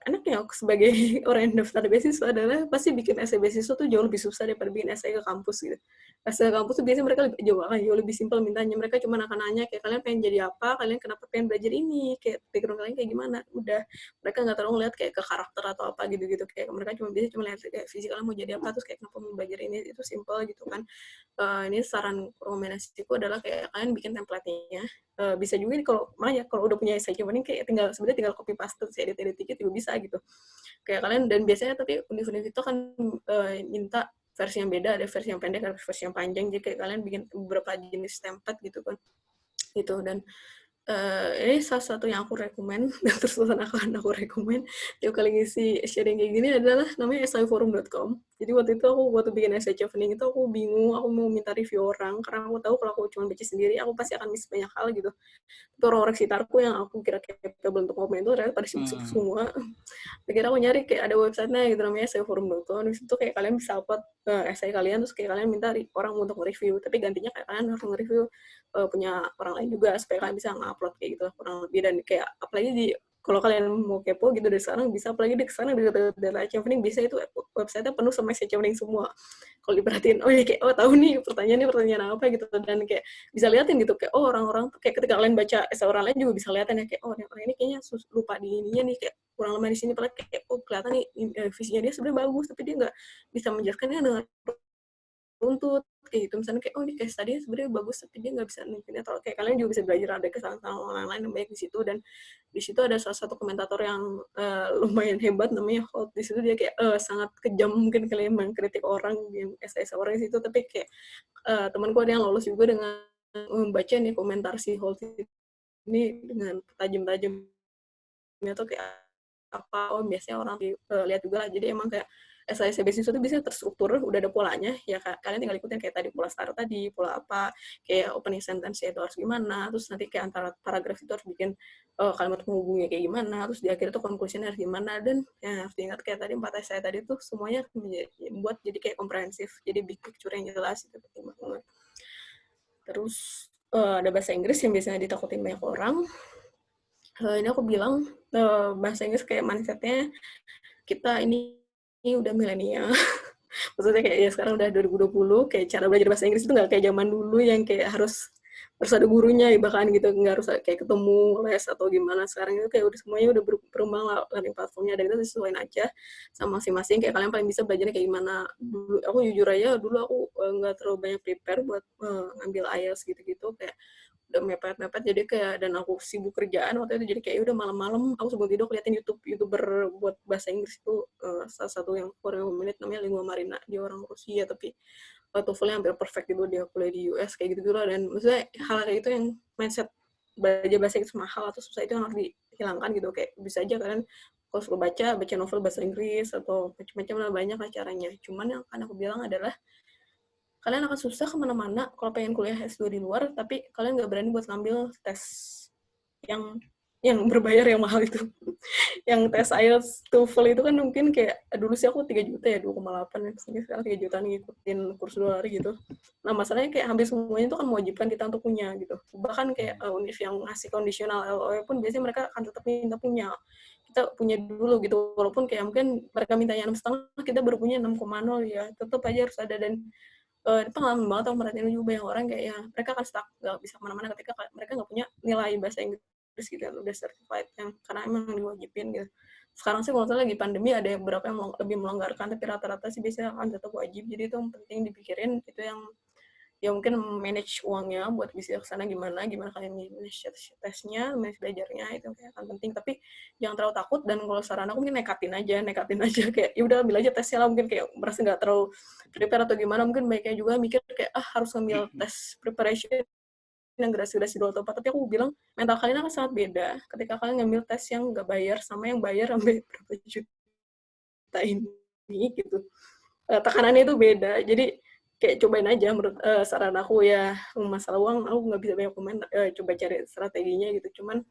C: enaknya aku sebagai orang yang daftar beasiswa adalah pasti bikin esai beasiswa tuh jauh lebih susah daripada bikin esai ke kampus gitu. Esai ke kampus tuh biasanya mereka jauh lebih simpel mintanya, mereka cuma akan nanya kayak kalian pengen jadi apa, kalian kenapa pengen belajar ini, kayak background kalian kayak gimana, udah. Mereka nggak terlalu ngeliat kayak ke karakter atau apa gitu-gitu, kayak mereka cuma lihat kayak fisik kalian mau jadi apa, terus kayak kenapa mau belajar ini, itu simple gitu kan. Ini saran rekomendasiku adalah kayak kalian bikin template-nya. Bisa juga nih kalau ya kalau udah punya essay ini kayak sebenarnya tinggal copy paste, terus edit dikit juga bisa gitu. Kayak kalian, dan biasanya tapi univ-univ itu kan minta versi yang beda, ada versi yang pendek, ada versi yang panjang, jadi kayak kalian bikin beberapa jenis template gitu kan. Gitu, dan ini salah satu yang aku rekomen dan terus-terusan aku rekomen tiap kali ngisi sharing kayak gini adalah namanya essayforum.com. Jadi waktu bikin essay chevening itu aku bingung, aku mau minta review orang karena aku tahu kalau aku cuma baca sendiri aku pasti akan miss banyak hal gitu. Itu orang-orang sekitarku yang aku kira capable untuk komen itu ternyata pada sibuk-sibuk semua. Akhirnya aku nyari kayak ada websitenya gitu namanya essayforum.com. Di situ kayak kalian bisa upload essay kalian, terus kayak kalian minta orang untuk nge-review, tapi gantinya kayak kalian harus nge-review punya orang lain juga supaya kalian bisa nge-upload kayak gitu lah kurang lebih. Dan kayak apalagi kalau kalian mau kepo gitu dari sekarang bisa, apalagi di sana di data chevening bisa, itu website-nya penuh sama essay chevening semua. Kalau diperhatiin, oh ya kayak tahu nih pertanyaan apa gitu, dan kayak bisa liatin gitu kayak orang-orang kayak ketika kalian baca essay orang lain juga bisa liatin ya kayak orang ini kayaknya lupa di ininya nih, kayak kurang lemah di sini, padahal kayak kelihatan nih visinya dia sebenarnya bagus tapi dia nggak bisa menjelaskannya dengan runtut kayak gitu. Misalnya kayak ini case tadi sebenarnya bagus tapi dia nggak bisa nunjukin, atau kayak kalian juga bisa belajar ada kesalahan orang lain yang banyak di situ. Dan di situ ada salah satu komentator yang lumayan hebat namanya Holt. Di situ dia kayak sangat kejam mungkin kalian mengkritik orang yang orang di situ, tapi kayak temanku ada yang lolos juga dengan membaca nih komentar si Holt ini dengan tajam-tajamnya tuh kayak apa, biasanya orang lihat juga lah. Jadi emang kayak essay beasiswa itu bisa terstruktur, udah ada polanya ya, kalian tinggal ikutin kayak tadi pola start tadi, pola apa, kayak opening sentence itu harus gimana, terus nanti kayak antara paragraf itu harus bikin kalimat penghubungnya kayak gimana, terus di akhir itu conclusion harus gimana. Dan ya harus diingat kayak tadi 4 essay tadi tuh semuanya buat jadi kayak komprehensif, jadi big picture yang jelas, itu penting banget. Terus ada bahasa Inggris yang biasanya ditakutin banyak orang. Ini aku bilang bahasa Inggris kayak mindset-nya kita ini udah milenial. Maksudnya kayak ya sekarang udah 2020, kayak cara belajar bahasa Inggris itu nggak kayak zaman dulu yang kayak harus ada gurunya ya, bahkan gitu, nggak harus kayak ketemu les atau gimana. Sekarang itu kayak udah semuanya udah berkembang lah learning platformnya, dan itu disesuaikan aja sama masing-masing. Kayak kalian paling bisa belajarnya kayak gimana. Dulu aku jujur aja, dulu aku nggak terlalu banyak prepare buat ngambil IELTS gitu-gitu, kayak udah mepet-mepet, jadi kayak, dan aku sibuk kerjaan waktu itu, jadi kayak udah malam-malam aku sebelum tidur keliatin youtuber buat bahasa Inggris itu, salah satu yang for a minute namanya Lingua Marina, dia orang Rusia tapi TOEFL-nya hampir perfect gitu, dia kuliah di US kayak gitu lah. Dan maksudnya hal kayak itu yang mindset belajar bahasa Inggris mahal atau susah itu yang harus dihilangkan gitu. Kayak bisa aja kalian kalau suka baca novel bahasa Inggris atau macam-macam lah, banyak lah caranya. Cuman yang akan aku bilang adalah kalian akan susah kemana-mana kalau pengen kuliah S2 di luar, tapi kalian nggak berani buat ngambil tes yang berbayar yang mahal itu. Yang tes IELTS, TOEFL itu kan mungkin kayak, dulu sih aku 3 juta ya, 2,8 ya, sekarang 3 juta ngikutin kurs $2 gitu. Nah masalahnya kayak hampir semuanya itu kan mewajibkan kita untuk punya gitu. Bahkan kayak univ yang ngasih kondisional LOE pun biasanya mereka akan tetap minta punya. kita punya dulu gitu, walaupun kayak mungkin mereka mintanya 6,5, kita baru punya 6,0 ya, tetap aja harus ada. Dan itu pengalaman banget aku merhatiin juga banyak orang kayak ya mereka akan stuck, nggak bisa kemana-mana ketika mereka nggak punya nilai bahasa Inggris gitu kan, udah certified yang karena emang diwajibin gitu. Sekarang sih kalau lagi pandemi ada beberapa yang lebih melonggarkan, tapi rata-rata sih biasanya akan tetap wajib. Jadi itu yang penting dipikirin, itu yang ya mungkin manage uangnya buat bisa ke sana gimana kalian manage tesnya, manage belajarnya, itu kayak akan penting. Tapi jangan terlalu takut, dan kalau saran aku mungkin nekatin aja kayak ya udah ambil aja tesnya lah, mungkin kayak merasa nggak terlalu prepare atau gimana, mungkin baiknya juga mikir kayak harus ngambil tes preparation yang grasi-grasi dulu atau apa. Tapi aku bilang mental kalian akan sangat beda ketika kalian ngambil tes yang nggak bayar sama yang bayar sampai berapa juta ini gitu. Tekanannya itu beda. Jadi kayak cobain aja, menurut saran aku ya. Masalah uang aku nggak bisa banyak komen, coba cari strateginya gitu. Cuman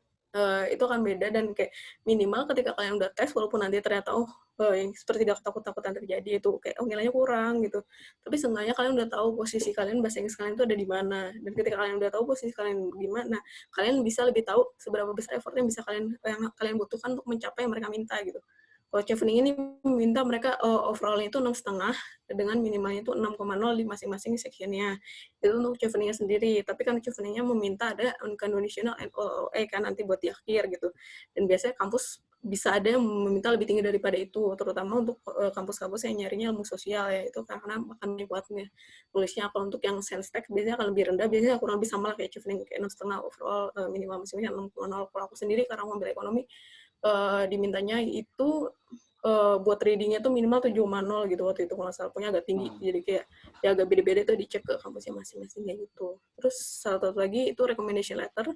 C: itu akan beda, dan kayak minimal ketika kalian udah tes, walaupun nanti ternyata yang seperti takut-takutan terjadi itu kayak nilainya kurang gitu, tapi seenggaknya kalian udah tahu posisi kalian, bahasa Inggris kalian itu ada di mana. Dan ketika kalian udah tahu posisi kalian di mana, kalian bisa lebih tahu seberapa besar effort yang bisa yang kalian butuhkan untuk mencapai yang mereka minta gitu. Kalau chevening ini minta mereka overall-nya itu 6,5 dengan minimalnya itu 6,0 di masing-masing sectionnya. Itu untuk cheveningnya sendiri. Tapi kan cheveningnya meminta ada unconditional and OOE kan nanti buat di akhir gitu. Dan biasanya kampus bisa ada yang meminta lebih tinggi daripada itu, terutama untuk kampus-kampus yang nyarinya ilmu sosial ya, itu karena akan kuatnya tulisnya. Kalau untuk yang science tech biasanya akan lebih rendah, biasanya kurang lebih sama lah kayak chevening, kayak 6,5 overall, minimal masing-masing 6,0. Kalau aku sendiri karena mau ambil ekonomi, dimintanya itu buat readingnya tuh minimal 7,0 gitu waktu itu, kalau nggak salah, punya agak tinggi. Jadi kayak ya agak beda-beda tuh, dicek ke kampusnya masing-masing kayak gitu. Terus satu lagi itu recommendation letter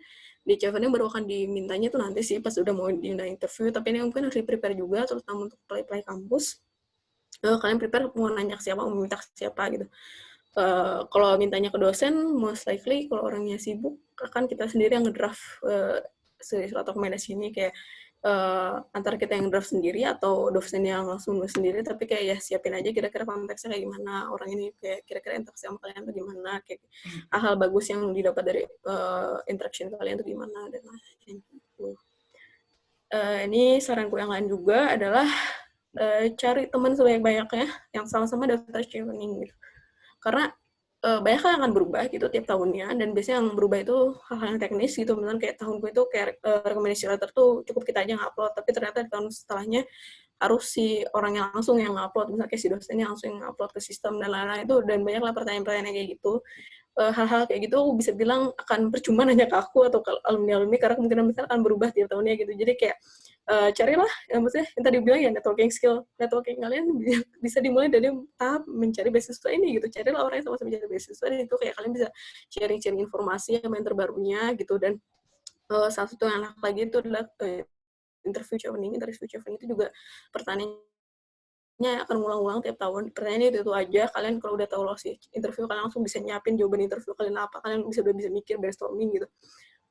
C: di Chevening baru akan dimintanya tuh nanti sih pas udah mau diundang interview, tapi ini mungkin harus prepare juga, terutama untuk apply kampus. Kalian prepare mau nanya ke siapa, mau minta ke siapa gitu. Kalau mintanya ke dosen, most likely kalau orangnya sibuk akan kita sendiri yang ngedraft surat rekomendasi ini, kayak antara kita yang draft sendiri atau dosen yang langsung nulis sendiri. Tapi kayak ya siapin aja kira-kira konteksnya kayak gimana, orang ini kayak kira-kira interaksi sama kalian tuh gimana, kayak hal bagus yang didapat dari interaction kalian tuh gimana, dan lain-lain gitu. Ini saranku yang lain juga adalah cari teman sebanyak-banyaknya yang sama-sama daftar chevening gitu. Karena banyak hal yang akan berubah gitu tiap tahunnya, dan biasanya yang berubah itu hal-hal yang teknis gitu. Misalnya kayak tahunku itu kayak recommendation letter tuh cukup kita aja ngupload, tapi ternyata di tahun setelahnya harus si orang yang langsung yang ngupload, misalnya kayak si dosennya langsung yang upload ke sistem dan lain-lain itu. Dan banyaklah pertanyaan-pertanyaan kayak gitu. Hal-hal kayak gitu aku bisa bilang akan percuma nanya ke aku atau ke alumni-alumni, karena kemungkinan besar akan berubah tiap tahunnya gitu. Jadi kayak carilah, maksudnya yang tadi bilang ya, networking kalian bisa dimulai dari tahap mencari beasiswa ini gitu. Carilah orang yang sama-sama mencari beasiswa, dan itu kayak kalian bisa sharing informasi yang terbarunya gitu. Dan salah satu yang enak lagi itu adalah interview chevening itu juga pertanyaannya akan ngulang-ulang tiap tahun. Pertanyaannya itu aja. Kalian kalau udah tahu lokasi interview, kalian langsung bisa nyiapin jawaban interview kalian apa, kalian udah bisa mikir brainstorming gitu.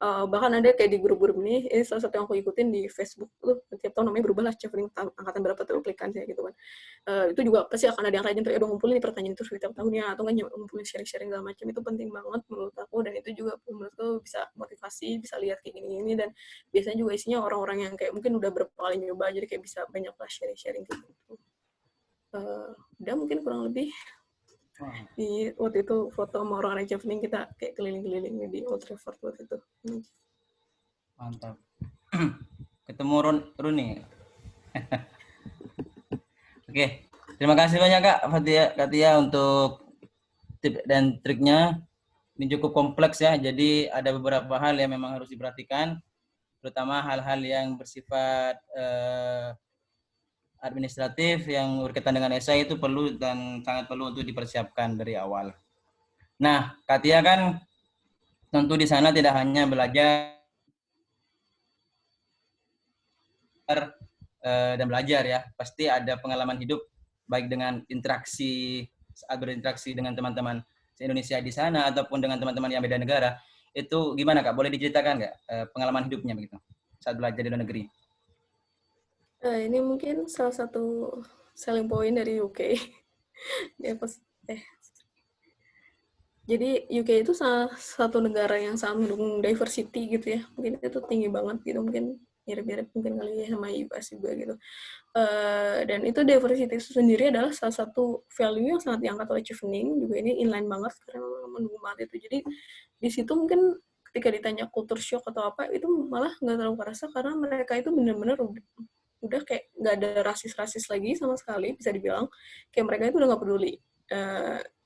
C: Bahkan ada kayak di grup-grup ini salah satu yang aku ikutin di Facebook tuh, tiap tahun namanya berubah lah, chevening angkatan berapa tuh aplikannya gitu kan. Itu juga pasti akan ada yang rajin tuh, udah ngumpulin pertanyaan itu setiap tahunnya, atau nggak ngumpulin sharing-sharing segala macam. Itu penting banget menurut aku, dan itu juga menurutku bisa motivasi, bisa lihat kayak gini-gini. Dan biasanya juga isinya orang-orang yang kayak mungkin udah berapa kali nyoba, jadi kayak bisa banyak lah sharing-sharing gitu. Udah mungkin kurang lebih di waktu itu foto sama orang chevening, kita kayak keliling-keliling di Old Trafford waktu itu.
A: Mantap. Ketemu Runi. Oke, terima kasih banyak Kak Katia untuk tip dan triknya. Ini cukup kompleks ya, jadi ada beberapa hal yang memang harus diperhatikan, terutama hal-hal yang bersifat administratif yang berkaitan dengan esai itu perlu dan sangat perlu untuk dipersiapkan dari awal. Nah, Katia kan tentu di sana tidak hanya belajar dan belajar ya, pasti ada pengalaman hidup baik dengan saat berinteraksi dengan teman-teman se-Indonesia di sana ataupun dengan teman-teman yang beda negara. Itu gimana Kak? Boleh diceritakan nggak pengalaman hidupnya begitu saat belajar di luar negeri?
C: Ini mungkin salah satu selling point dari UK. Jadi UK itu salah satu negara yang sangat mendukung diversity gitu ya. Mungkin itu tinggi banget gitu. Mungkin mirip-mirip mungkin kali ya sama US juga gitu. Dan itu diversity itu sendiri adalah salah satu value yang sangat diangkat oleh Chevening, juga ini inline banget karena memang mendukung banget itu. Jadi di situ mungkin ketika ditanya culture shock atau apa, itu malah nggak terlalu kerasa karena mereka itu benar-benar udah kayak nggak ada rasis-rasis lagi sama sekali, bisa dibilang. Kayak mereka itu udah nggak peduli.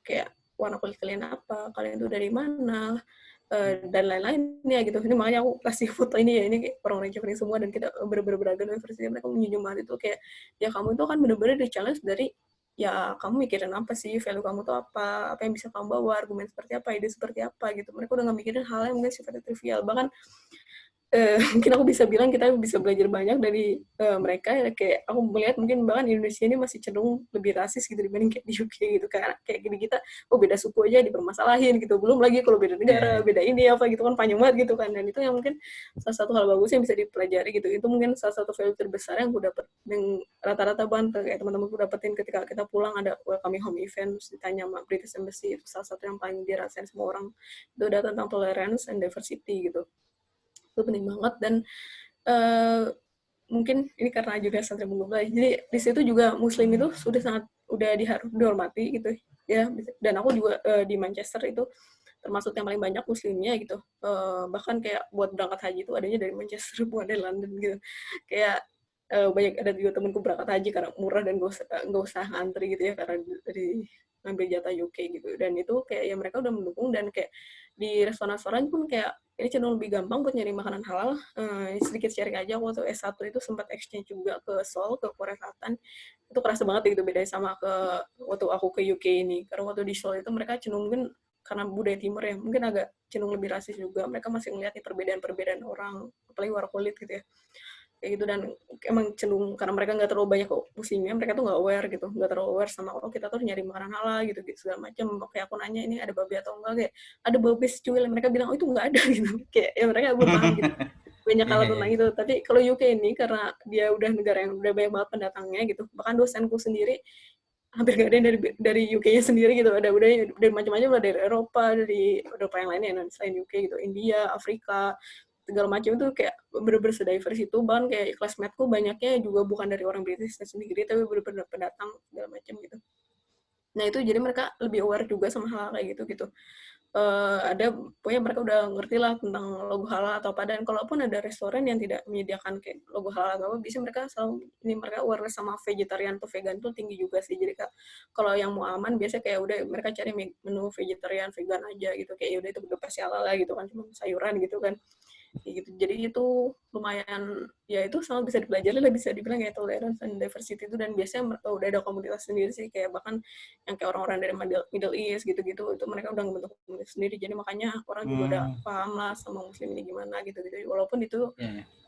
C: Kayak warna kulit kalian apa, kalian itu dari mana, dan lain-lainnya gitu. Ini makanya aku kasih foto ini ya, ini orang-orang Japanese semua dan kita bener-bener beragam universitas, mereka menjunjung banget itu kayak, ya kamu itu kan bener-bener di-challenge dari, ya kamu mikirin apa sih, value kamu tuh apa yang bisa kamu bawa, argumen seperti apa, ide seperti apa gitu. Mereka udah nggak mikirin hal yang mungkin sifatnya trivial. Bahkan mungkin aku bisa bilang kita bisa belajar banyak dari mereka ya, kayak aku melihat mungkin bahkan Indonesia ini masih cenderung lebih rasis gitu dibanding kayak di UK gitu, kayak gini kita beda suku aja dipermasalahin gitu, belum lagi kalau beda negara, beda ini apa gitu kan, panjang banget gitu kan. Dan itu yang mungkin salah satu hal bagus yang bisa dipelajari gitu. Itu mungkin salah satu value terbesar yang aku dapat, yang rata-rata banget kayak teman-temanku dapetin ketika kita pulang ada welcoming home event, terus ditanya sama British Embassy, itu salah satu yang paling dirasain semua orang, itu ada tentang tolerance and diversity gitu. Itu penting banget. Dan mungkin ini karena juga santri menggubah, jadi di situ juga Muslim itu udah dihormati gitu ya. Dan aku juga di Manchester itu termasuk yang paling banyak Muslimnya gitu. Bahkan kayak buat berangkat haji itu adanya dari Manchester, bukan dari London gitu. Kayak banyak ada juga temanku berangkat haji karena murah dan nggak usah ngantri gitu ya, karena dari ngambil jatah UK gitu. Dan itu kayak ya mereka udah mendukung, dan kayak di restoran-restoran pun kayak ini cenderung lebih gampang buat nyari makanan halal. Sedikit sharing aja, waktu S1 itu sempat exchange juga ke Seoul, ke Korea Selatan. Itu kerasa banget gitu bedanya sama waktu aku ke UK ini. Karena waktu di Seoul itu mereka cenderung mungkin karena budaya timur ya, mungkin agak cenderung lebih rasis juga. Mereka masih ngeliat nih perbedaan-perbedaan orang, apalagi warna kulit gitu ya. Kayak gitu. Dan emang cenderung karena mereka nggak terlalu banyak muslimnya, mereka tuh nggak aware gitu, nggak terlalu aware sama kita tuh nyari makanan halal gitu segala macam. Kayak aku nanya ini ada babi atau enggak, kayak ada babi secuil, mereka bilang oh itu nggak ada gitu. Kayak ya mereka belum paham gitu banyak hal tentang itu. Tapi kalau UK ini karena dia udah negara yang udah banyak banget pendatangnya gitu, bahkan dosenku sendiri hampir gak ada yang dari UK-nya sendiri gitu, ada udah dari macam-macam lah, dari Eropa yang lainnya selain UK gitu, India, Afrika, segala macam. Itu kayak bener-bener se-diverse itu. Bahkan kayak classmate-ku banyaknya juga bukan dari orang British sendiri, tapi bener-bener pendatang segala macam gitu. Nah itu jadi mereka lebih aware juga sama hal kayak gitu. Pokoknya mereka udah ngerti lah tentang logo halal atau apa. Dan kalaupun ada restoran yang tidak menyediakan kayak logo halal atau apa, bisa mereka mereka aware sama vegetarian atau vegan tuh tinggi juga sih. Jadi kalau yang mau aman biasanya kayak udah mereka cari menu vegetarian vegan aja gitu, kayak udah itu udah pasti halal lah gitu kan, cuma sayuran gitu kan. Kayak gitu. Jadi itu lumayan, ya itu sangat bisa dipelajari lah, bisa dibilang kayak tolerance and diversity itu. Dan biasanya udah ada komunitas sendiri sih, kayak bahkan yang kayak orang-orang dari Middle East gitu-gitu, itu mereka udah membentuk komunitas sendiri. Jadi makanya orang juga udah paham lah sama muslim ini gimana gitu-gitu. Walaupun itu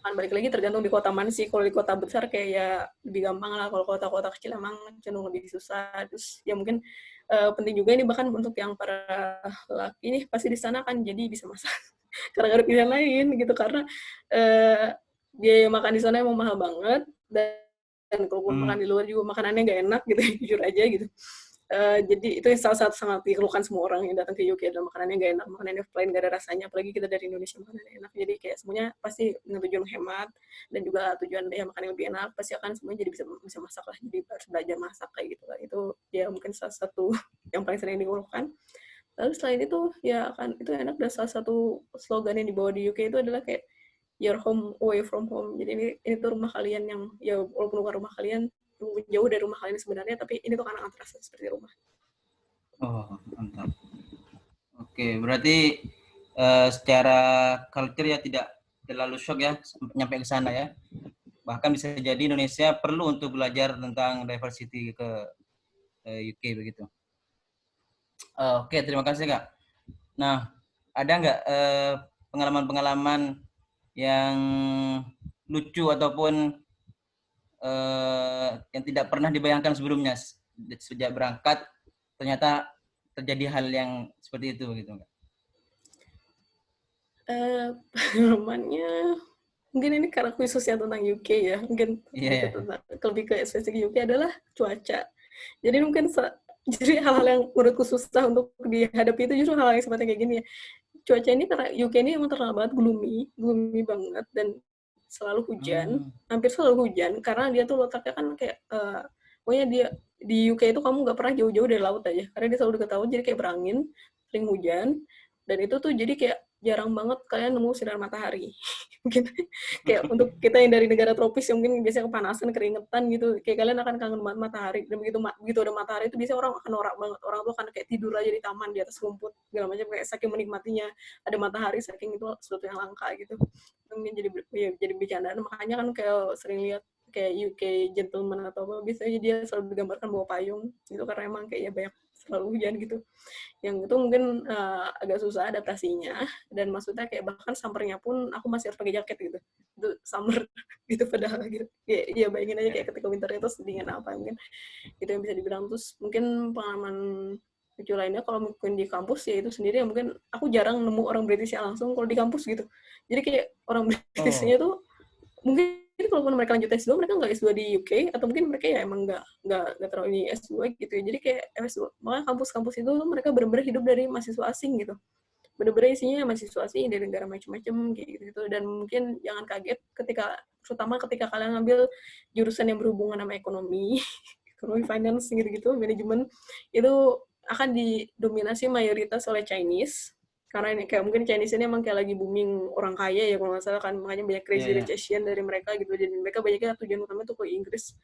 C: kan balik lagi tergantung di kota mana sih. Kalau di kota besar kayak ya lebih gampang lah, kalau kota-kota kecil emang cenderung lebih susah. Terus ya mungkin penting juga ini bahkan untuk yang para laki ini pasti di sana kan jadi bisa masak karena gak ada pilihan lain gitu, karena biaya makan di sana emang mahal banget. Dan kalau makan di luar juga makanannya nggak enak gitu, jujur aja gitu. Jadi itu salah satu sangat dikeluhkan semua orang yang datang ke UK adalah makanannya nggak enak, makanannya plain, nggak ada rasanya. Apalagi kita dari Indonesia makanannya enak. Jadi kayak semuanya pasti dengan tujuan hemat dan juga tujuan ya makan yang lebih enak, pasti akan semuanya jadi bisa masak lah. Jadi harus belajar masak kayak gitu lah. Itu ya mungkin salah satu yang paling sering dikeluhkan. Lalu selain itu ya kan itu enak, dan salah satu slogan yang dibawa di UK itu adalah kayak your home away from home. Jadi ini tuh rumah kalian yang ya walaupun bukan rumah kalian, jauh dari rumah kalian sebenarnya, tapi ini tuh karena terasa seperti rumah.
A: Oh, mantap. Oke, berarti secara culture ya tidak terlalu shock ya nyampe ke sana ya. Bahkan bisa jadi Indonesia perlu untuk belajar tentang diversity ke UK begitu. Oke, terima kasih Kak. Nah, ada nggak pengalaman-pengalaman yang lucu ataupun yang tidak pernah dibayangkan sebelumnya sejak berangkat ternyata terjadi hal yang seperti itu gitu Kak?
C: Pengalamannya mungkin ini karena khususnya tentang UK ya, mungkin lebih ke spesifik UK adalah cuaca. Jadi mungkin jadi hal-hal yang menurutku susah untuk dihadapi itu justru hal-hal yang seperti kayak gini ya. Cuaca ini karena UK ini emang terkenal banget gloomy banget, dan selalu hujan, hampir selalu hujan, karena dia tuh letaknya kan kayak, pokoknya dia di UK itu kamu nggak pernah jauh-jauh dari laut aja, karena dia selalu dekat laut, jadi kayak berangin, sering hujan, dan itu tuh jadi kayak jarang banget kalian nemu sinar matahari. Mungkin kayak untuk kita yang dari negara tropis yang mungkin biasanya kepanasan, keringetan gitu, kayak kalian akan kangen banget matahari. Dan begitu ada matahari itu biasanya orang akan norak banget. Orang tuh akan kayak tidur aja di taman, di atas rumput, segala macam, kayak saking menikmatinya ada matahari, saking itu sesuatu yang langka gitu. Mungkin jadi bercandaan. Makanya kan kayak sering lihat kayak UK gentleman atau apa, biasanya dia selalu digambarkan bawa payung gitu, karena emang kayak ya banyak selalu hujan gitu. Yang itu mungkin agak susah adaptasinya, dan maksudnya kayak bahkan summernya pun aku masih harus pakai jaket gitu, itu summer gitu, padahal gitu ya bayangin aja kayak ketika winternya itu sedingin apa, mungkin itu yang bisa dibilang. Terus mungkin pengalaman lucu lainnya kalau mungkin di kampus ya itu sendiri, ya mungkin aku jarang nemu orang Britishnya langsung kalau di kampus gitu, jadi kayak orang Britishnya tuh mungkin kalaupun mereka lanjut S2, mereka nggak S2 di UK, atau mungkin mereka ya emang nggak terlalu ini S2 gitu ya. Jadi kayak S2, makanya kampus-kampus itu mereka benar-benar hidup dari mahasiswa asing gitu. Benar-benar isinya mahasiswa asing dari negara macam-macam kayak gitu. Dan mungkin jangan kaget terutama ketika kalian ngambil jurusan yang berhubungan sama ekonomi, ekonomi finance gitu-gitu, manajemen, itu akan didominasi mayoritas oleh Chinese. Karena ini kayak mungkin Chinese ini emang kayak lagi booming orang kaya ya kalau nggak salah kan, makanya banyak crazy rich Asian dari mereka gitu, jadi mereka banyaknya tujuan utama tuh ke Inggris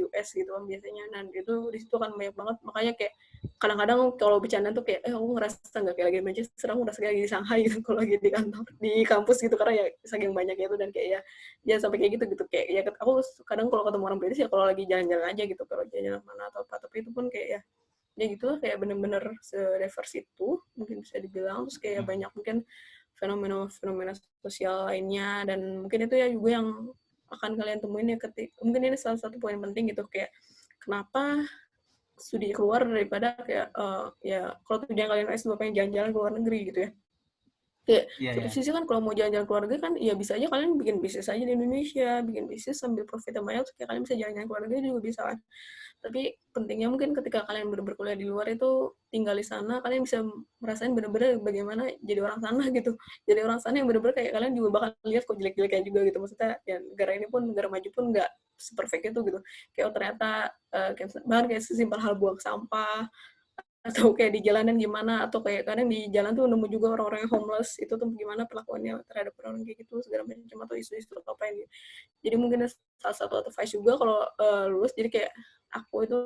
C: US gitu kan biasanya. Dan itu di situ kan banyak banget, makanya kayak kadang-kadang kalau bercanda tuh kayak aku ngerasa nggak kayak lagi di Manchester, aku ngerasa kayak lagi di Shanghai gitu kalau lagi di kantor di kampus gitu, karena ya saking banyaknya itu. Dan kayak ya sampai kayak gitu kayak ya aku kadang kalau ketemu orang British ya kalau lagi jalan-jalan aja gitu, kalau jalan mana atau apa, tapi itu pun kayak ya gitu lah, kayak bener-bener se-diverse itu mungkin bisa dibilang. Terus kayak banyak mungkin fenomena sosial lainnya, dan mungkin itu ya juga yang akan kalian temuin ya mungkin ini salah satu poin penting gitu, kayak kenapa studi keluar daripada kayak ya kalau tujuan kalian S2 pengen jalan-jalan ke luar negeri gitu ya. Kayak satu sisi kan kalau mau jalan-jalan ke luar negeri kan ya bisa aja kalian bikin bisnis aja di Indonesia, bikin bisnis sambil profit yang banyak, kayak kalian bisa jalan-jalan ke luar negeri juga bisa kan. Tapi pentingnya mungkin ketika kalian berkuliah di luar itu, tinggal di sana, kalian bisa merasain benar-benar bagaimana jadi orang sana gitu. Jadi orang sana yang benar-benar kayak kalian juga bakal lihat kok jelek-jeleknya juga gitu. Maksudnya ya negara ini pun, negara maju pun nggak seperfect itu gitu. Kayak ternyata bahkan kayak sesimpel hal buang sampah, atau kayak di jalanan gimana, atau kayak kadang di jalan tuh nemu juga orang-orang yang homeless, itu tuh gimana perlakuannya terhadap orang kayak gitu segala macam, atau isu-isu apa yang gitu. Jadi mungkin salah satu advice juga kalau lulus, jadi kayak aku itu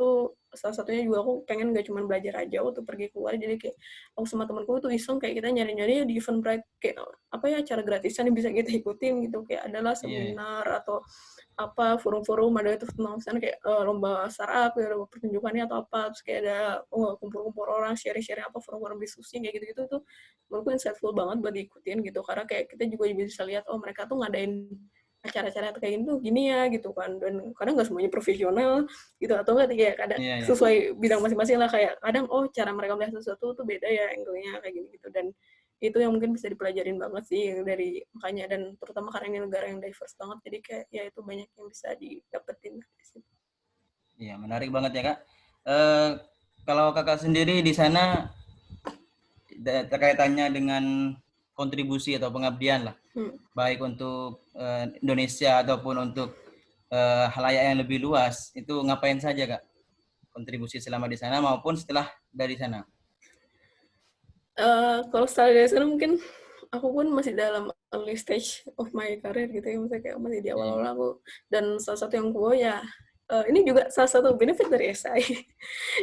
C: salah satunya juga aku pengen gak cuma belajar aja waktu pergi keluar, jadi kayak aku sama temanku tuh iseng kayak kita nyari-nyari di Eventbrite kayak apa ya acara gratisan yang bisa kita ikutin gitu, kayak adalah seminar atau apa forum-forum ada itu tentang sana, kayak lomba startup ya, lomba pertunjukannya atau apa, terus kayak ada kumpul-kumpul orang sharing-sharing apa, forum-forum diskusi kayak gitu-gitu tuh menurutku insightful banget buat diikutin gitu, karena kayak kita juga bisa lihat oh mereka tuh ngadain acara-acara kayak gini tuh gini ya gitu kan, dan kadang nggak semuanya profesional gitu, atau nggak kayak kadang sesuai bidang masing-masing lah, kayak kadang oh cara mereka melihat sesuatu tuh beda ya angle-nya kayak gini gitu. Dan itu yang mungkin bisa dipelajarin banget sih dari makanya, dan terutama karena ini negara yang diverse banget, jadi kayak ya itu banyak yang bisa didapetin di situ.
A: Iya, menarik banget ya Kak. Kalau Kakak sendiri di sana terkaitannya dengan kontribusi atau pengabdian lah, baik untuk Indonesia ataupun untuk halayak yang lebih luas, itu ngapain saja Kak? Kontribusi selama di sana maupun setelah dari sana?
C: Kalau setelah dari sana mungkin aku pun masih dalam early stage of my career gitu ya, maksudnya kayak masih di awal-awal aku, dan salah satu yang gue ya ini juga salah satu benefit dari SI.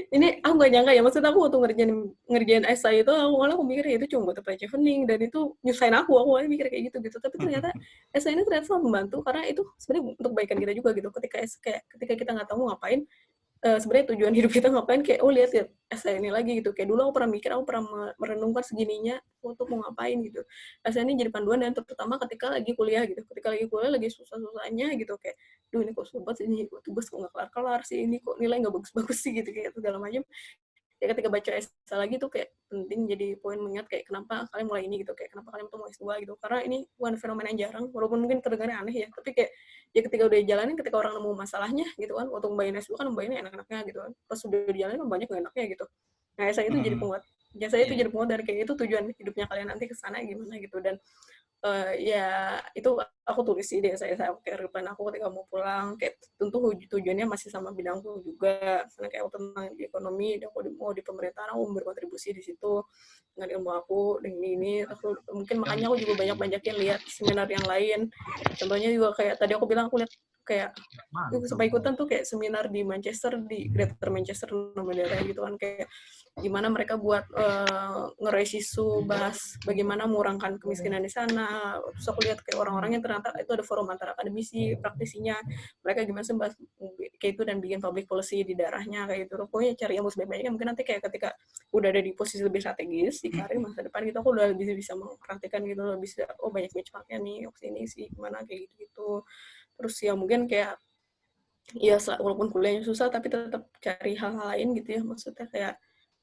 C: Ini aku gak nyangka ya, maksudnya aku waktu ngerjain SI itu aku mikir ya itu cuma buat apply chevening, dan itu nyusahin aku mikir kayak gitu, tapi ternyata SI ini ternyata sangat membantu, karena itu sebenarnya untuk kebaikan kita juga gitu, ketika kita nggak tahu ngapain, sebenarnya tujuan hidup kita ngapain, kayak lihat ya SI ini lagi gitu, kayak dulu aku pernah merenungkan segininya untuk mau ngapain gitu. SI ini jadi panduan, dan terutama ketika lagi kuliah gitu, lagi susah-susahnya gitu, kayak duh ini kok sobat ini tugas kok nggak kelar-kelar sih, ini kok nilai nggak bagus-bagus sih gitu, kayak segala macam. Ya ketika baca S1 lagi tuh kayak penting, jadi poin mengingat kayak kenapa kalian mulai ini gitu, kayak kenapa kalian tuh mau S2 gitu, karena ini bukan fenomena yang jarang, walaupun mungkin terdengarnya aneh ya, tapi kayak ya ketika udah dijalanin, ketika orang nemu masalahnya gitu kan, waktu ngebayangin S2 kan ngebayanginnya enak-enaknya gitu kan, pas udah dijalanin banyak gak enaknya gitu. Nah saya itu jadi penguat, dari kayak itu tujuan hidupnya kalian nanti kesana gimana gitu. Dan ya itu aku tulis sih di saya career plan aku ketika mau pulang, kayak tentu tujuannya masih sama bidangku juga, misalnya kayak aku tentang di ekonomi, dan aku mau di pemerintahan aku berkontribusi di situ dengan ilmu aku dengan ini. Aku mungkin makanya aku juga banyakin lihat seminar yang lain, contohnya juga kayak tadi aku bilang aku lihat kayak sampai ikutan tuh kayak seminar di Manchester, di Greater Manchester nama daerah gitu kan, kayak gimana mereka buat nge-raise isu, bahas bagaimana mengurangkan kemiskinan di sana. Terus aku lihat kayak orang-orangnya ternyata itu ada forum antara akademisi, praktisinya, mereka gimana sih bahas kayak itu dan bikin public policy di daerahnya kayak gitu. Pokoknya cari ilmu sebaik-baiknya, mungkin nanti kayak ketika udah ada di posisi lebih strategis di karir masa depan gitu, aku udah lebih bisa mempraktikkan gitu, lebih bisa oh banyak benchmarknya nih, sini sih gimana kayak gitu-gitu. Terus ya mungkin kayak ya walaupun kuliahnya susah tapi tetap cari hal-hal lain gitu ya, maksudnya kayak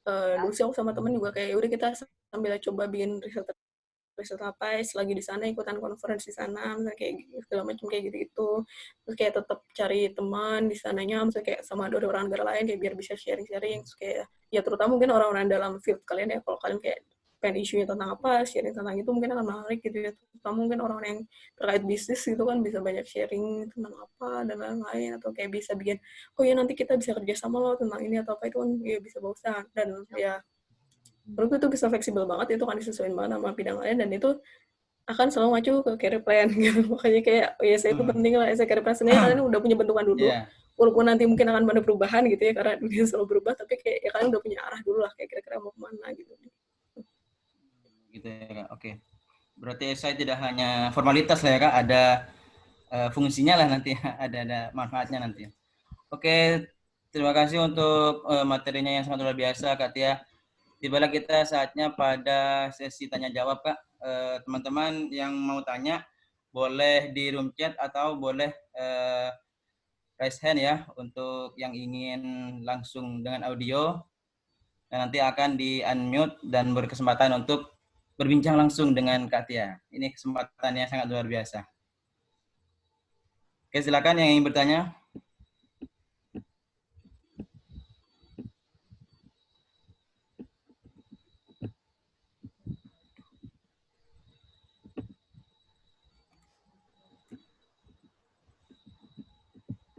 C: dulu sih aku sama temen juga kayak udah kita sambil coba bikin riset apa selagi di sana, ikutan conference di sana misalnya kayak segala macam kayak gitu. Terus kayak tetap cari teman di sananya, misalnya kayak sama ada orang negara lain kayak biar bisa sharing-sharing, kayak ya terutama mungkin orang-orang dalam field kalian ya, kalau kalian kayak pengen isunya tentang apa, sharing tentang itu mungkin akan menarik gitu ya. Terutama mungkin orang-orang yang terkait bisnis gitu kan bisa banyak sharing tentang apa dan lain-lain, atau kayak bisa bikin oh ya nanti kita bisa kerja sama loh tentang ini atau apa, itu kan ya bisa bagusan. Dan ya menurutku itu bisa fleksibel banget, itu kan disesuaikan banget sama bidang lain, dan itu akan selalu maju ke career plan gitu. Makanya kayak ESA itu penting lah, ESA career plan sendiri kalian udah punya bentukan dulu, walaupun nanti mungkin akan ada perubahan gitu ya karena dunia selalu berubah, tapi kayak ya kalian udah punya arah dulu lah, kayak kira-kira mau kemana gitu.
A: Gitu ya Kak. Oke. Berarti ESA tidak hanya formalitas lah ya Kak, ada fungsinya lah nanti, ada manfaatnya nanti. Oke, terima kasih untuk materinya yang sangat luar biasa Kak Tia. Tibalah kita saatnya pada sesi tanya jawab Kak. Teman-teman yang mau tanya boleh di room chat atau boleh raise hand ya untuk yang ingin langsung dengan audio, dan nanti akan di unmute dan berkesempatan untuk berbincang langsung dengan Kak Tia. Ini kesempatannya sangat luar biasa. Oke, silakan yang ingin bertanya.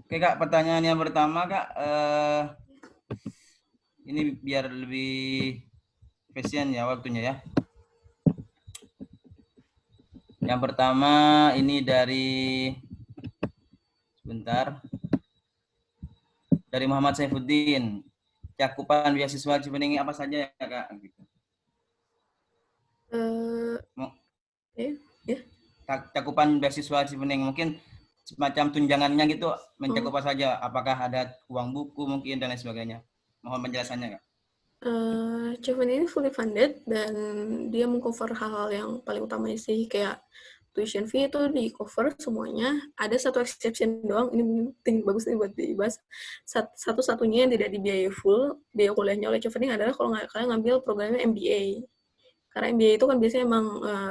A: Oke Kak, pertanyaan yang pertama Kak, ini biar lebih efisien ya waktunya ya. Yang pertama ini dari dari Muhammad Saifuddin. Cakupan beasiswa Cibening apa saja ya Kak? Gitu. Cakupan beasiswa Cibening mungkin semacam tunjangannya gitu mencakup apa saja? Apakah ada uang buku mungkin dan lain sebagainya? Mohon penjelasannya Kak.
C: Cibening ini fully funded dan dia mengcover hal-hal yang paling utamanya sih, kayak tuition fee itu di cover semuanya. Ada satu exception doang, ini penting bagus nih buat dibahas. Satu-satunya yang tidak dibiayai full biaya kuliahnya oleh Chevening adalah kalau kalian ngambil programnya MBA. Karena MBA itu kan biasanya emang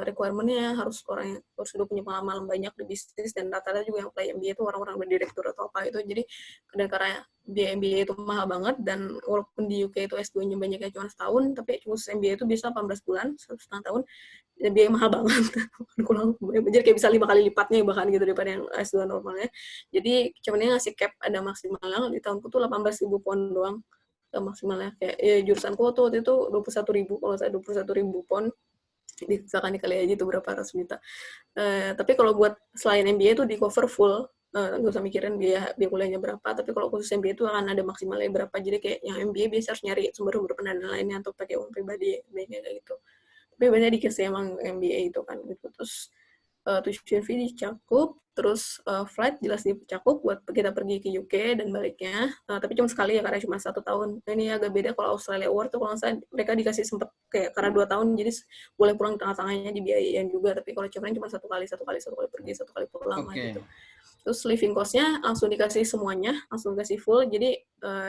C: requirement-nya harus orang yang harus udah punya pengalaman banyak di bisnis, dan rata-rata juga yang apply MBA itu orang-orang berdirektur atau apa itu. Jadi dan karena biaya MBA itu mahal banget, dan walaupun di UK itu S2-nya banyaknya cuma setahun, tapi khusus MBA itu bisa 18 bulan, 1,5 tahun, dan biaya mahal banget. Jadi kayak bisa 5 kali lipatnya bahkan gitu daripada yang S2 normalnya. Jadi cuman ngasih cap ada maksimalnya di tahunku tuh 18.000 pound doang maksimalnya. Kayak ya, jurusanku tuh waktu itu 21.000 kalau saya 21.000 pound, misalkan dikali aja itu berapa ratus juta. Tapi kalau buat selain MBA itu di cover full, nggak usah mikirin biaya kuliahnya berapa, tapi kalau khusus MBA itu akan ada maksimalnya berapa. Jadi kayak yang MBA biasa harus nyari sumber pendanaan lainnya atau pakai uang pribadi baiknya kayak gitu. Tapi banyak dikasih emang MBA itu kan gitu. Terus tuition fee dicakup, terus flight jelas dicakup buat kita pergi ke UK dan baliknya, tapi cuma sekali ya karena cuma 1 tahun. Ini agak beda kalau Australia Award tuh kalau saya mereka dikasih sempet kayak karena 2 tahun jadi boleh pulang di tengah-tengahnya dibiayain juga, tapi kalau Chevening cuma satu kali pergi, 1 kali pulang gitu. Terus living cost-nya langsung dikasih semuanya, langsung dikasih full, jadi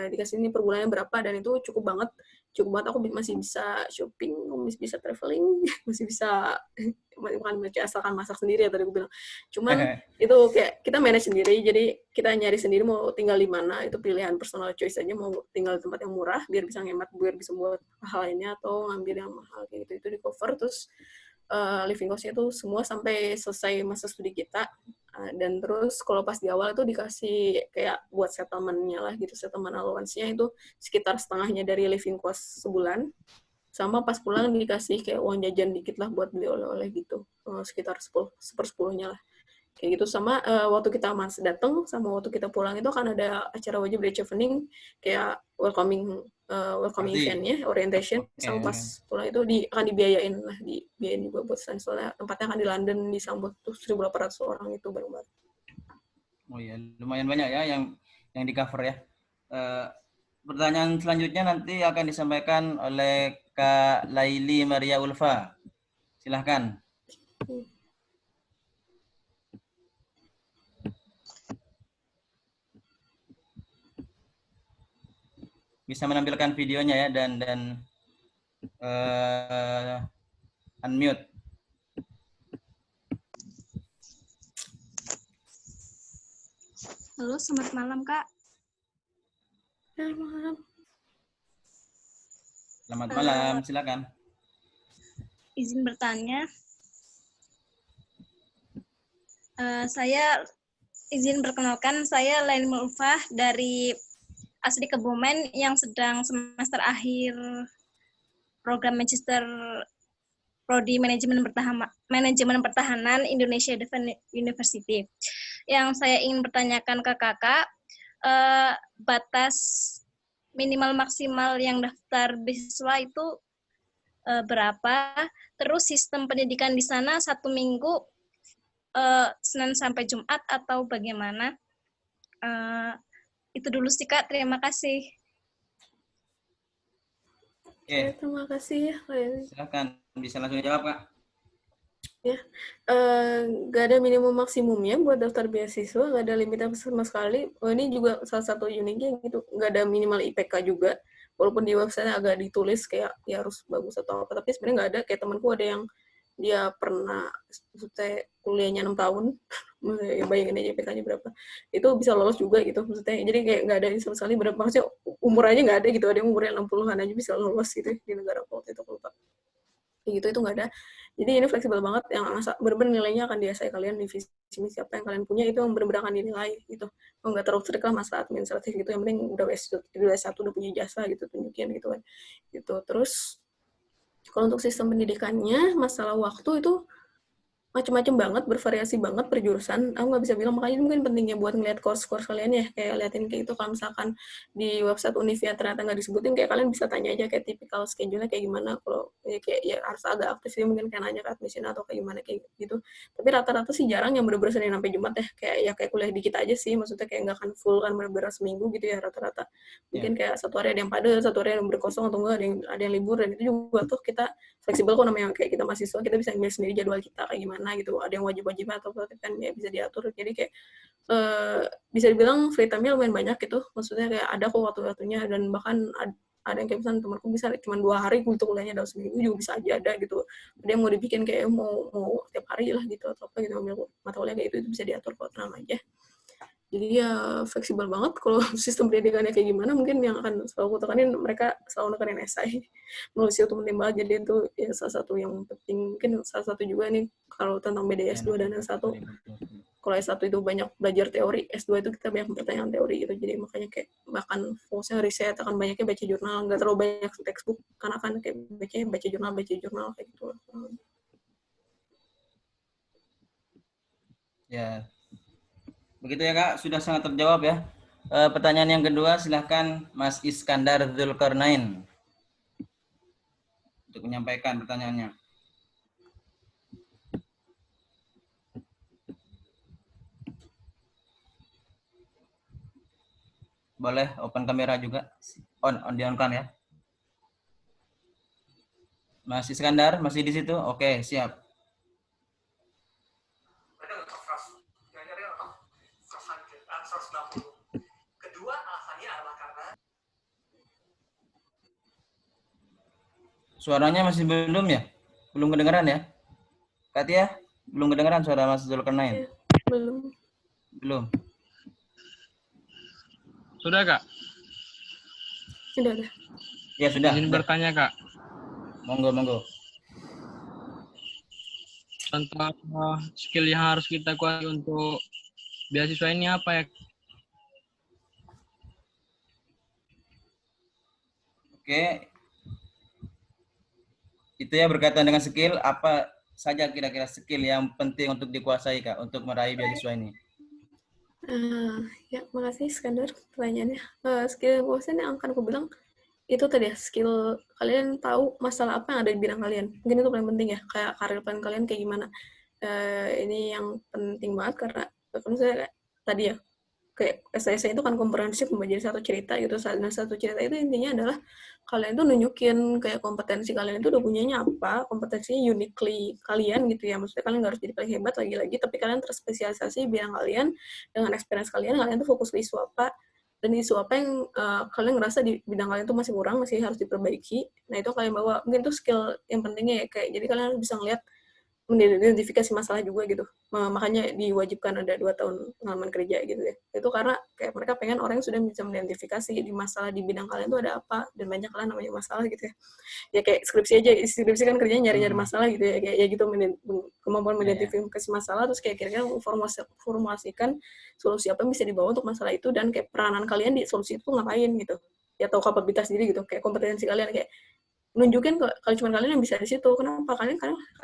C: dikasih ini per bulannya berapa, dan itu cukup banget aku masih bisa shopping, masih bisa traveling, masih bisa bukan asalkan masak sendiri ya tadi aku bilang, cuman itu kayak kita manage sendiri, jadi kita nyari sendiri mau tinggal di mana, itu pilihan personal choice aja, mau tinggal di tempat yang murah biar bisa ngemat, biar bisa buat hal lainnya, atau ngambil yang mahal kayak gitu, itu di cover. Terus living cost-nya itu semua sampai selesai masa studi kita. Dan terus kalau pas di awal itu dikasih kayak buat settlement-nya lah gitu, settlement allowance-nya itu sekitar setengahnya dari living cost sebulan. Sama pas pulang dikasih kayak uang jajan dikit lah buat beli oleh-oleh gitu, sekitar 1/10-nya lah. Kayak gitu. Sama waktu kita masih datang sama waktu kita pulang itu akan ada acara wajib dari Chevening kayak welcoming event-nya, orientation. Sama pas pulang itu akan dibiayain juga buat stand. Soalnya tempatnya akan di London, disambut tuh 1.800 orang itu bareng-bareng.
A: Oh iya, lumayan banyak ya yang di cover ya. Pertanyaan selanjutnya nanti akan disampaikan oleh Kak Laili Maria Ulfa. Silahkan. Bisa menampilkan videonya ya dan unmute.
D: Halo, selamat malam, Kak.
A: Selamat malam, silakan.
D: Izin bertanya. Saya izin perkenalkan, saya Laili Ulfah dari asli Kebumen yang sedang semester akhir program Manchester Prodi Manajemen Pertahanan Indonesia Defense University. Yang saya ingin bertanyakan ke kakak, batas minimal maksimal yang daftar beasiswa itu berapa? Terus sistem pendidikan di sana 1 minggu Senin sampai Jumat atau bagaimana? Itu dulu sih Kak, terima kasih.
C: Oke, terima kasih ya.
A: Silakan, bisa langsung jawab Kak.
C: Ya, nggak ada minimum maksimumnya buat daftar beasiswa, nggak ada limitasi sama sekali. Oh, ini juga salah satu uniknya gitu, nggak ada minimal IPK juga. Walaupun di website agak ditulis kayak ya harus bagus atau apa, tapi sebenarnya nggak ada. Kayak temanku ada yang dia pernah maksudnya kuliahnya 6 tahun, ya bayangin aja IPK-nya berapa, itu bisa lolos juga gitu maksudnya. Jadi kayak nggak ada sama sekali berapa, maksudnya umur aja nggak ada gitu, ada yang umurnya 60-an aja bisa lolos gitu di negara waktu itu, lupa. Kayak gitu itu nggak ada. Jadi ini fleksibel banget, yang benar-benar nilainya akan diasai kalian di visi misi apa yang kalian punya, itu yang benar-benar akan dinilai gitu. Nggak terlalu strict lah masalah administratif gitu, yang penting udah S1 udah punya jasa gitu, tunjukin gitu kan. Gitu. Terus kalau untuk sistem pendidikannya, masalah waktu itu macam-macam banget, bervariasi banget per jurusan. Aku nggak bisa bilang, makanya mungkin pentingnya buat ngeliat course-course kalian ya, kayak liatin kayak itu. Kalau misalkan di website Univia ternyata nggak disebutin, kayak kalian bisa tanya aja kayak tipikal schedule-nya kayak gimana. Kalau ya, kayak ya harus agak aktif sih, mungkin kayak nanya ke admission atau kayak gimana kayak gitu. Tapi rata-rata sih jarang yang bener-bener Senin sampai Jumat ya, kayak kuliah di kita aja sih, maksudnya kayak nggak akan full kan bener-bener seminggu gitu ya rata-rata. Mungkin kayak satu hari ada yang padat, satu hari ada yang berkosong, atau enggak ada yang libur, dan itu juga tuh kita fleksibel kok, namanya kayak kita mahasiswa, kita bisa milih sendiri jadwal kita kayak gimana gitu. Ada yang wajib-wajib atau kan ya bisa diatur. Jadi kayak bisa dibilang free time-nya lumayan banyak gitu. Maksudnya kayak ada kok waktu-waktunya, dan bahkan ada yang kayak misalnya temanku bisa cuma 2 hari gitu kuliahnya dalam seminggu juga bisa aja ada gitu. Ada yang mau dibikin kayak mau tiap hari lah gitu atau apa gitu, ambil mata kuliah kayak itu bisa diatur kok, tenang aja. Jadi ya fleksibel banget. Kalau sistem pendidikannya kayak gimana, mungkin yang akan selalu aku tekanin, mereka selalu nekanin esai. Nulis itu penting banget, jadi itu ya salah satu yang penting. Mungkin salah satu juga nih, kalau tentang beda S2 dan S1. Kalau S1 itu banyak belajar teori, S2 itu kita banyak pertanyaan teori gitu. Jadi makanya kayak bahkan fokusnya riset, akan banyaknya baca jurnal, nggak terlalu banyak textbook, karena kan kayak baca jurnal kayak gitu.
A: Ya. Begitu ya Kak, sudah sangat terjawab ya. Pertanyaan yang kedua, silahkan Mas Iskandar Zulkarnain untuk menyampaikan pertanyaannya. Boleh open kamera juga, on-kan ya. Mas Iskandar masih di situ? Oke, siap. Suaranya masih belum ya? Belum kedengeran ya? Katia, belum kedengeran suara Mas Zulkarnain?
C: Belum.
A: Belum.
E: Sudah, Kak?
C: Sudah.
A: Ya, sudah.
E: Izin bertanya, Kak.
A: Monggo.
E: contoh skill yang harus kita kuasai untuk beasiswa ini apa ya?
A: Oke, itu ya berkaitan dengan skill, apa saja kira-kira skill yang penting untuk dikuasai Kak untuk meraih beasiswa ini?
C: Ya, makasih Iskandar pertanyaannya. Skill bosen yang akan aku bilang itu tadi ya, skill kalian tahu masalah apa yang ada di bidang kalian. Mungkin itu paling penting ya, kayak karir plan kalian kayak gimana. Ini yang penting banget karena kalau saya tadi ya, kayak essay itu kan komprehensif menjadi satu cerita gitu. Nah, satu cerita itu intinya adalah kalian tuh nunjukin kayak kompetensi kalian itu udah punyanya apa, kompetensinya uniquely kalian gitu ya. Maksudnya kalian nggak harus jadi paling hebat lagi-lagi, tapi kalian terspesialisasi di bidang kalian dengan experience kalian tuh fokus ke isu apa, dan isu apa yang kalian ngerasa di bidang kalian tuh masih kurang, masih harus diperbaiki. Nah, itu kalian bawa. Mungkin itu skill yang pentingnya ya, kayak jadi kalian harus bisa ngeliat mengidentifikasi masalah juga gitu. Makanya diwajibkan ada 2 tahun pengalaman kerja gitu ya. Itu karena kayak mereka pengen orang yang sudah bisa mengidentifikasi di masalah di bidang kalian itu ada apa, dan banyak kalian namanya masalah gitu ya. Ya kayak skripsi aja, skripsi kan kerjanya nyari-nyari masalah gitu ya, kayak ya gitu, kemampuan mengidentifikasi masalah, terus kayak kira-kira formulasikan solusi apa yang bisa dibawa untuk masalah itu, dan kayak peranan kalian di solusi itu ngapain gitu. Ya tahu kapabilitas diri gitu, kayak kompetensi kalian, kayak nunjukin kalau cuma kalian yang bisa di situ. Kenapa kalian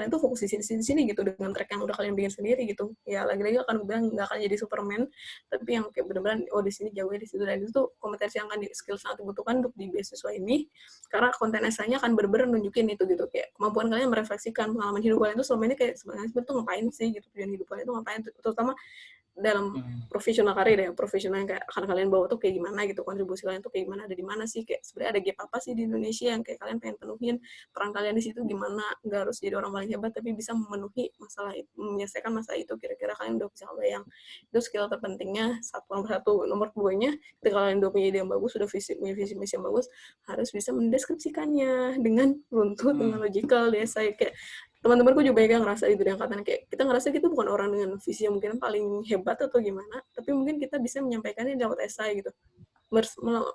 C: tuh fokus di sini gitu, dengan track yang udah kalian bikin sendiri gitu. Ya lagi-lagi akan bilang nggak akan jadi Superman, tapi yang kayak benar-benar di sini jauhnya di situ, dan itu tuh kompetensi yang akan skill sangat dibutuhkan untuk di beasiswa ini, karena konten esainya akan benar-benar nunjukin itu gitu, kayak kemampuan kalian merefleksikan pengalaman hidup kalian tuh selama ini, kayak sebenarnya tuh ngapain sih gitu, tujuan hidup kalian tuh ngapain, terutama dalam profesional karir ya, profesional yang kayak akan kalian bawa tuh kayak gimana gitu, kontribusi kalian tuh kayak gimana, ada di mana sih, kayak sebenarnya ada gap apa sih di Indonesia yang kayak kalian pengen penuhin, peran kalian di situ gimana, nggak harus jadi orang paling hebat tapi bisa memenuhi masalah itu, menyelesaikan masalah itu, kira-kira kalian udah bisa bayang. Itu skill terpentingnya nomor satu. Nomor duanya, ketika kalian udah punya ide yang bagus, sudah punya visi misi yang bagus, harus bisa mendeskripsikannya dengan runtut, dengan logical, essay. Kayak teman-temanku juga banyak yang ngerasa itu, di angkatan kayak kita ngerasa kita bukan orang dengan visi yang mungkin paling hebat atau gimana, tapi mungkin kita bisa menyampaikannya lewat esai gitu,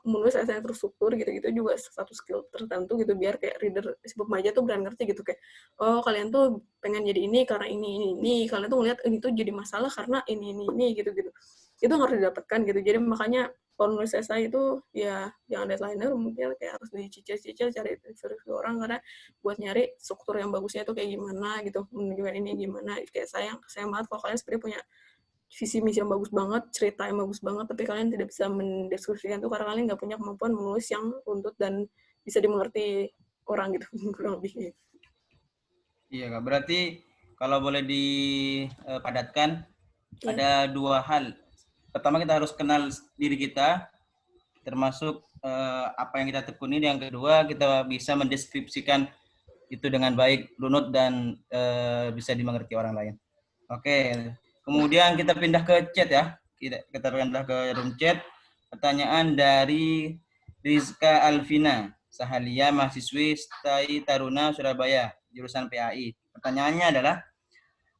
C: menulis esai yang terstruktur gitu-gitu juga satu skill tertentu gitu, biar kayak reader sebab aja tuh beran ngerti gitu, kayak oh kalian tuh pengen jadi ini karena ini, kalian tuh ngeliat ini tuh jadi masalah karena ini gitu-gitu. Itu harus didapatkan gitu. Jadi makanya kalau nulis esai itu ya jangan deadliner, mungkin kayak harus dicicil-cicil, cari review orang, karena buat nyari struktur yang bagusnya itu kayak gimana gitu, menunjukkan ini gimana. Kayak sayang banget kalau kalian sebenarnya punya visi misi yang bagus banget, cerita yang bagus banget, tapi kalian tidak bisa mendeskripsikan itu karena kalian nggak punya kemampuan menulis yang runtut dan bisa dimengerti orang gitu, kurang lebih.
A: Iya Kak, berarti kalau boleh dipadatkan, ada 2 hal. Pertama, kita harus kenal diri kita, termasuk apa yang kita tekuni. Yang kedua, kita bisa mendeskripsikan itu dengan baik, runut, dan bisa dimengerti orang lain. Oke, kemudian kita pindah ke chat ya. Kita pindah ke room chat. Pertanyaan dari Rizka Alvina, Sahalia, mahasiswi STAI Taruna Surabaya, jurusan PAI. Pertanyaannya adalah,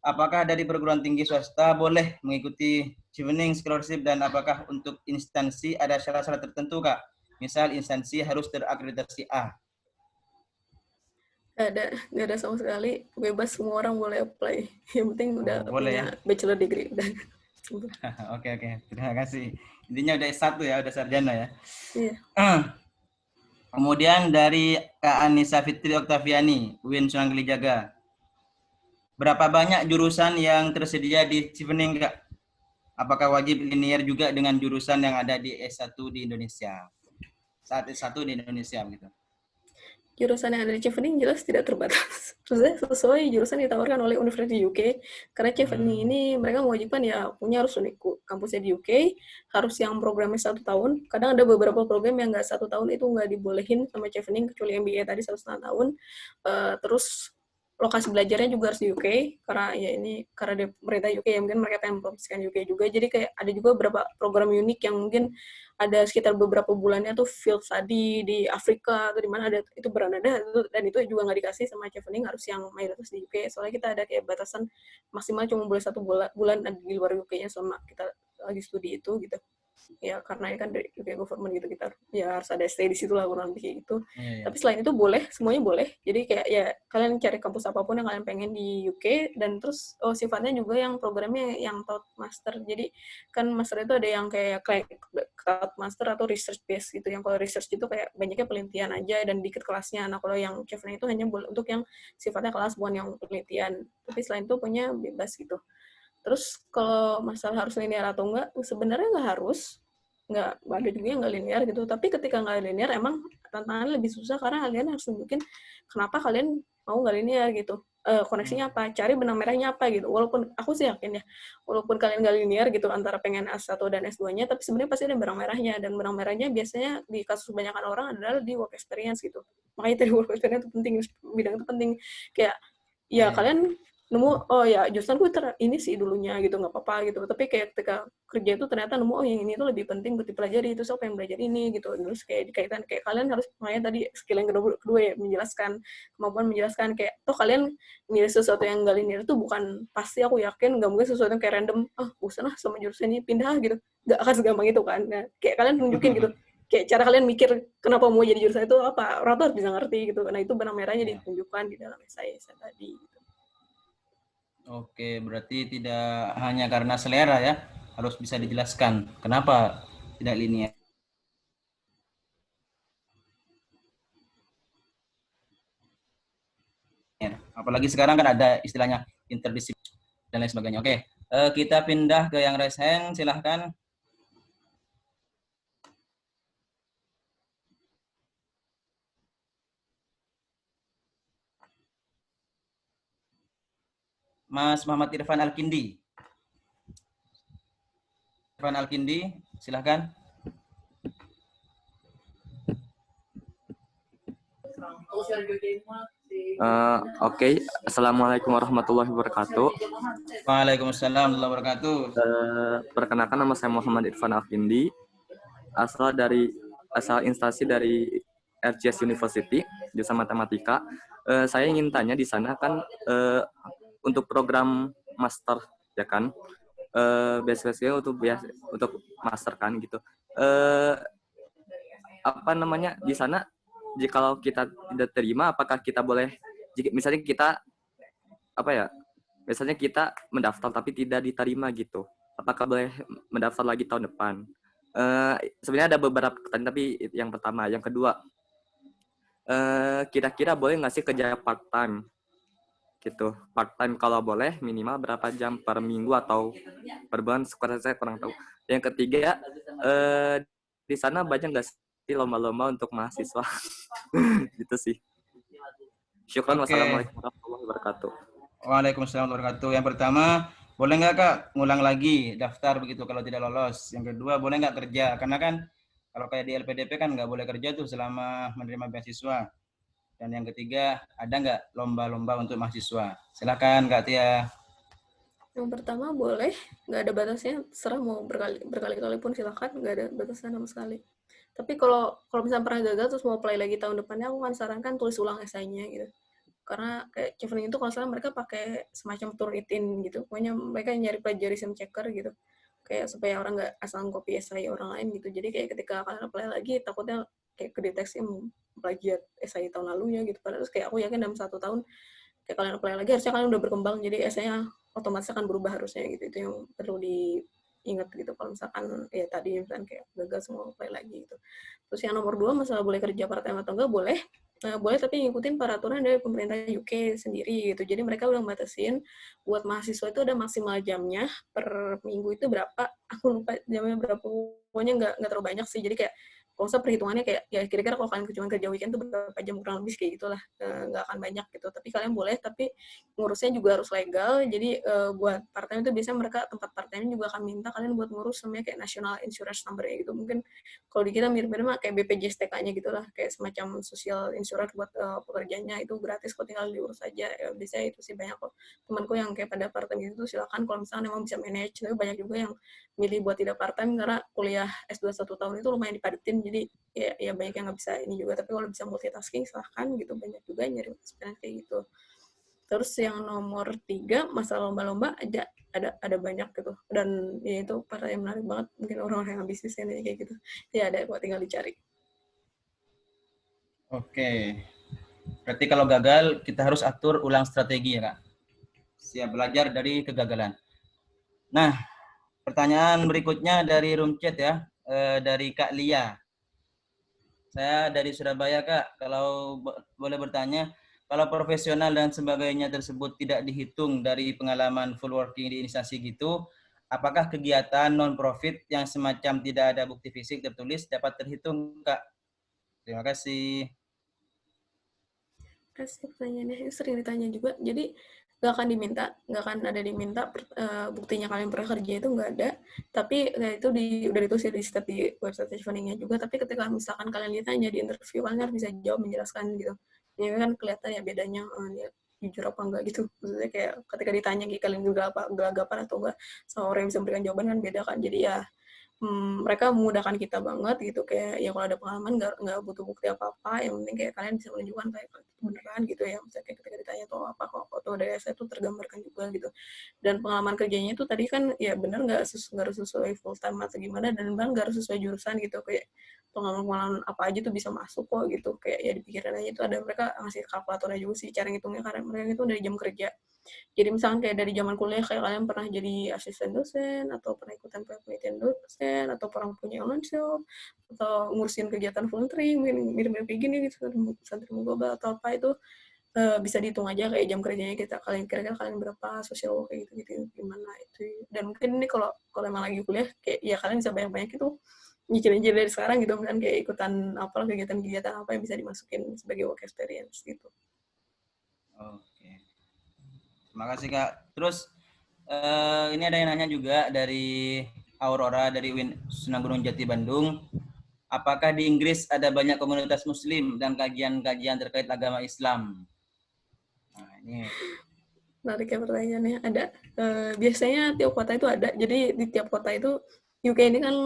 A: apakah dari perguruan tinggi swasta boleh mengikuti Chevening Scholarship, dan apakah untuk instansi ada syarat-syarat tertentu, Kak? Misal instansi harus terakreditasi A.
C: Nggak ada sama sekali, bebas, semua orang boleh apply. Yang penting udah punya bachelor degree.
A: Oke, terima kasih. Intinya udah S1 ya, udah sarjana ya.
C: Iya.
A: Kemudian dari Kak Anissa Fitri Oktaviani, UIN Sunan Kalijaga. Berapa banyak jurusan yang tersedia di Chevening, Kak? Apakah wajib linear juga dengan jurusan yang ada di S1 di Indonesia? Saat S1 di Indonesia gitu.
C: Jurusan yang ada di Chevening jelas tidak terbatas. Maksudnya sesuai jurusan ditawarkan oleh Universitas di UK. Karena Chevening ini mereka mewajibkan ya punya harus kampusnya di UK, harus yang programnya 1 tahun. Kadang ada beberapa program yang nggak 1 tahun, itu nggak dibolehin sama Chevening, kecuali MBA tadi 1,5 tahun. Terus lokasi belajarnya juga harus di UK, karena ya ini karena pemerintah UK ya, mungkin mereka pengen mempromosikan UK juga. Jadi kayak ada juga beberapa program unik yang mungkin ada sekitar beberapa bulannya tuh field study di Afrika atau di mana, ada itu berada, dan itu juga nggak dikasih sama Chevening, harus yang mayoritas di UK. Soalnya kita ada kayak batasan maksimal cuma boleh 1 bulan di luar UK-nya selama kita lagi studi itu gitu. Ya karena ini kan dari UK government gitu, kita ya harus ada stay di situ lah kurang lebih kayak gitu.
A: Iya.
C: Tapi selain itu boleh, semuanya boleh. Jadi kayak ya kalian cari kampus apapun yang kalian pengen di UK, dan terus sifatnya juga yang programnya yang Cloud Master. Jadi kan master itu ada yang kayak Cloud Master atau research based gitu. Yang kalau research itu kayak banyaknya penelitian aja dan dikit kelasnya. Nah kalau yang Chevening itu hanya boleh untuk yang sifatnya kelas, bukan yang penelitian. Tapi selain itu punya bebas gitu. Terus kalau masalah harus linear atau enggak, sebenarnya nggak harus. Nggak ada juga yang nggak linear gitu. Tapi ketika nggak linear, emang tantangannya lebih susah karena kalian harus nunjukin kenapa kalian mau nggak linear gitu. Koneksinya apa, cari benang merahnya apa gitu. Walaupun aku sih yakin ya, walaupun kalian nggak linear gitu antara pengen S1 dan S2-nya, tapi sebenarnya pasti ada benang merahnya. Dan benang merahnya biasanya di kasus kebanyakan orang adalah di work experience gitu. Makanya tadi work experience itu penting, bidang itu penting. Kayak, ya kalian nemu, oh ya jurusan gue ini sih dulunya gitu, nggak apa-apa gitu. Tapi kayak ketika kerja itu ternyata nemu, oh yang ini tuh lebih penting buat dipelajari, itu saya pengen belajar ini gitu. Terus kayak dikaitan, kayak kalian harus, makanya tadi skill yang kedua ya, menjelaskan, kemampuan menjelaskan, kayak toh kalian milih sesuatu yang nggak linear itu bukan pasti, aku yakin nggak mungkin sesuatu yang kayak random, bosan lah sama jurusan ini, pindah gitu, nggak akan segampang itu kan. Nah, kayak kalian tunjukin gitu, kayak cara kalian mikir kenapa mau jadi jurusan itu apa, orang tuh harus bisa ngerti gitu. Nah itu benang merahnya ditunjukkan di dalam esai tadi gitu.
A: Oke, berarti tidak hanya karena selera ya, harus bisa dijelaskan kenapa tidak linear. Apalagi sekarang kan ada istilahnya interdisipliner dan lain sebagainya. Oke, kita pindah ke yang raise hand, silahkan. Mas Muhammad Irfan Al-Kindi. Irfan Al-Kindi, silahkan.
F: Oke. Assalamualaikum warahmatullahi wabarakatuh.
A: Waalaikumsalam warahmatullahi wabarakatuh.
F: Perkenalkan, nama saya Muhammad Irfan Al-Kindi, asal instansi dari RGS University, jurusan matematika. Saya ingin tanya di sana kan untuk program master ya kan, beasiswa untuk master kan gitu. Apa namanya di sana, jikalau kita tidak terima, apakah kita boleh, misalnya kita misalnya kita mendaftar tapi tidak diterima gitu, apakah boleh mendaftar lagi tahun depan? Sebenarnya ada beberapa pertanyaan, tapi yang pertama, yang kedua, kira-kira boleh nggak sih kerja part time gitu? Part time kalau boleh minimal berapa jam per minggu atau per bulan? Saya kurang tahu. Yang ketiga, di sana banyak nggak sih lomba-lomba untuk mahasiswa? Gitu sih. Syukran. Wassalamualaikum warahmatullahi wabarakatuh.
A: Waalaikumsalam warahmatullahi wabarakatuh. Yang pertama, boleh nggak Kak ngulang lagi daftar begitu kalau tidak lolos? Yang kedua, boleh nggak kerja? Karena kan kalau kayak di LPDP kan nggak boleh kerja tuh selama menerima beasiswa. Dan yang ketiga, ada nggak lomba-lomba untuk mahasiswa? Silakan Kak Tia.
C: Yang pertama boleh, nggak ada batasnya, serah mau berkali-kali pun silakan, nggak ada batasan sama sekali. Tapi kalau misalnya pernah gagal terus mau apply lagi tahun depannya, aku kan sarankan tulis ulang esainya gitu. Karena kayak Chevening itu kalau salah mereka pakai semacam Turnitin gitu, pokoknya mereka nyari plagiarism checker gitu, kayak supaya orang nggak asal copy esai orang lain gitu. Jadi kayak ketika kalian apply lagi, takutnya kayak kedeteksi plagiat esai tahun lalunya gitu. Padahal terus kayak aku yakin dalam 1 tahun kayak kalian apply lagi, harusnya kalian udah berkembang, jadi esainya otomatis akan berubah harusnya gitu. Itu yang perlu diingat gitu kalau misalkan ya tadi misalkan kayak gagal semua apply lagi gitu. Terus yang nomor 2, masalah boleh kerja part time atau enggak, boleh. Boleh, tapi ngikutin peraturan dari pemerintah UK sendiri gitu. Jadi mereka udah batasin buat mahasiswa itu ada maksimal jamnya per minggu itu berapa, aku lupa jamnya berapa, pokoknya nggak terlalu banyak sih. Jadi kayak kalau usah perhitungannya kayak ya kira-kira kalau kalian cuma kerja weekend tuh berapa jam, kurang lebih kayak gitulah, nggak akan banyak gitu. Tapi kalian boleh, tapi ngurusnya juga harus legal. Jadi buat part time itu biasanya mereka tempat part time juga akan minta kalian buat ngurus namanya kayak national insurance number ya gitu. Mungkin kalau di kita mirip-mirip kayak BPJS-TK-nya gitulah, kayak semacam social insurance buat pekerjanya, itu gratis kok, tinggal diurus aja. Ya, biasanya itu sih banyak kok temanku yang kayak pada part time itu, silakan kalau misalnya memang bisa manage. Tapi banyak juga yang milih buat tidak part time karena kuliah S2 1 tahun itu lumayan dipadetin, jadi ya banyak yang nggak bisa ini juga. Tapi kalau bisa multitasking silahkan gitu, banyak juga yang nyari experience kayak gitu. Terus yang nomor 3 masalah lomba-lomba ada banyak gitu, dan ya itu pertanyaan menarik banget, mungkin orang-orang yang ambisius yang nanya kayak gitu ya, ada kok, tinggal dicari.
A: Oke. Berarti kalau gagal kita harus atur ulang strategi ya Kak. Siap belajar dari kegagalan. Nah, pertanyaan berikutnya dari room chat ya, dari Kak Lia. Saya dari Surabaya Kak, kalau boleh bertanya, kalau profesional dan sebagainya tersebut tidak dihitung dari pengalaman full working di instansi gitu, apakah kegiatan non-profit yang semacam tidak ada bukti fisik tertulis dapat terhitung Kak? Terima kasih.
C: Kasih pertanyaannya, itu sering ditanya juga. Jadi nggak akan diminta buktinya kalian pernah kerja, itu nggak ada. Tapi ya, itu udah ditulis di stat di website chevening-nya juga. Tapi ketika misalkan kalian ditanya di interview, kalian harus bisa jawab, menjelaskan gitu. Ini kan kelihatan ya bedanya ya, jujur apa enggak gitu. Maksudnya kayak ketika ditanya kalian gelagapan atau enggak, sama orang yang bisa memberikan jawaban kan beda kan. Jadi ya mereka memudahkan kita banget gitu, kayak ya kalau ada pengalaman nggak butuh bukti apa-apa, yang penting kayak kalian bisa menunjukkan kayak itu beneran gitu ya, misalnya kayak ketika ditanya tuh apa kok foto dari saya tuh tergambarkan juga gitu. Dan pengalaman kerjanya itu tadi kan ya bener nggak harus sesuai full time atau gimana, dan bahkan nggak harus sesuai jurusan gitu, kayak pengalaman apa aja tuh bisa masuk kok gitu, kayak ya dipikirin aja. Itu ada mereka ngasih kalkulatornya juga sih cara ngitungnya, karena mereka itu dari jam kerja. Jadi misalnya kayak dari zaman kuliah kayak kalian pernah jadi asisten dosen, atau pernah ikutan penelitian dosen, atau pernah punya online shop, atau ngurusin kegiatan volunteering, mirip-mirip kayak gini gitu, santri global atau apa, itu bisa dihitung aja kayak jam kerjanya kita, kalian kira-kira kalian berapa, social work kayak gitu gimana itu. Dan mungkin ini kalau emang lagi kuliah kayak ya kalian bisa banyak-banyak itu nyicil-nyicil dari sekarang gitu, kan kayak ikutan apa kegiatan-kegiatan apa yang bisa dimasukin sebagai work experience gitu.
A: Oke. Terima kasih Kak. Terus ini ada yang nanya juga dari Aurora dari Sunan Gunung Jati Bandung. Apakah di Inggris ada banyak komunitas Muslim dan kajian-kajian terkait agama Islam? Nah, ini
C: Menarik ya pertanyaannya. Ada. Biasanya tiap kota itu ada. Jadi di tiap kota itu, UK ini kan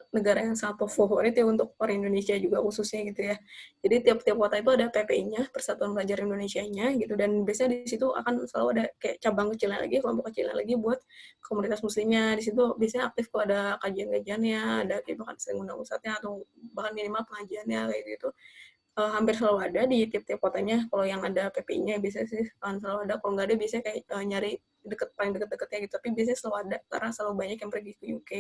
C: negara yang sangat favorit ya untuk orang Indonesia juga khususnya gitu ya. Jadi tiap kota itu ada PPI-nya, Persatuan Pelajar Indonesianya gitu, dan biasanya di situ akan selalu ada kayak cabang kecilnya lagi, kelompok kecilnya lagi buat komunitas muslimnya. Di situ biasanya aktif kok, ada kajian-kajiannya, ada kayak bahkan sering undang ustadznya atau bahkan minimal pengajiannya kayak gitu. Hampir selalu ada di tiap-tiap kotanya. Kalau yang ada PPI-nya biasanya sih selalu ada. Kalau nggak ada biasanya kayak nyari paling deket-deketnya gitu. Tapi biasanya selalu ada karena selalu banyak yang pergi ke UK.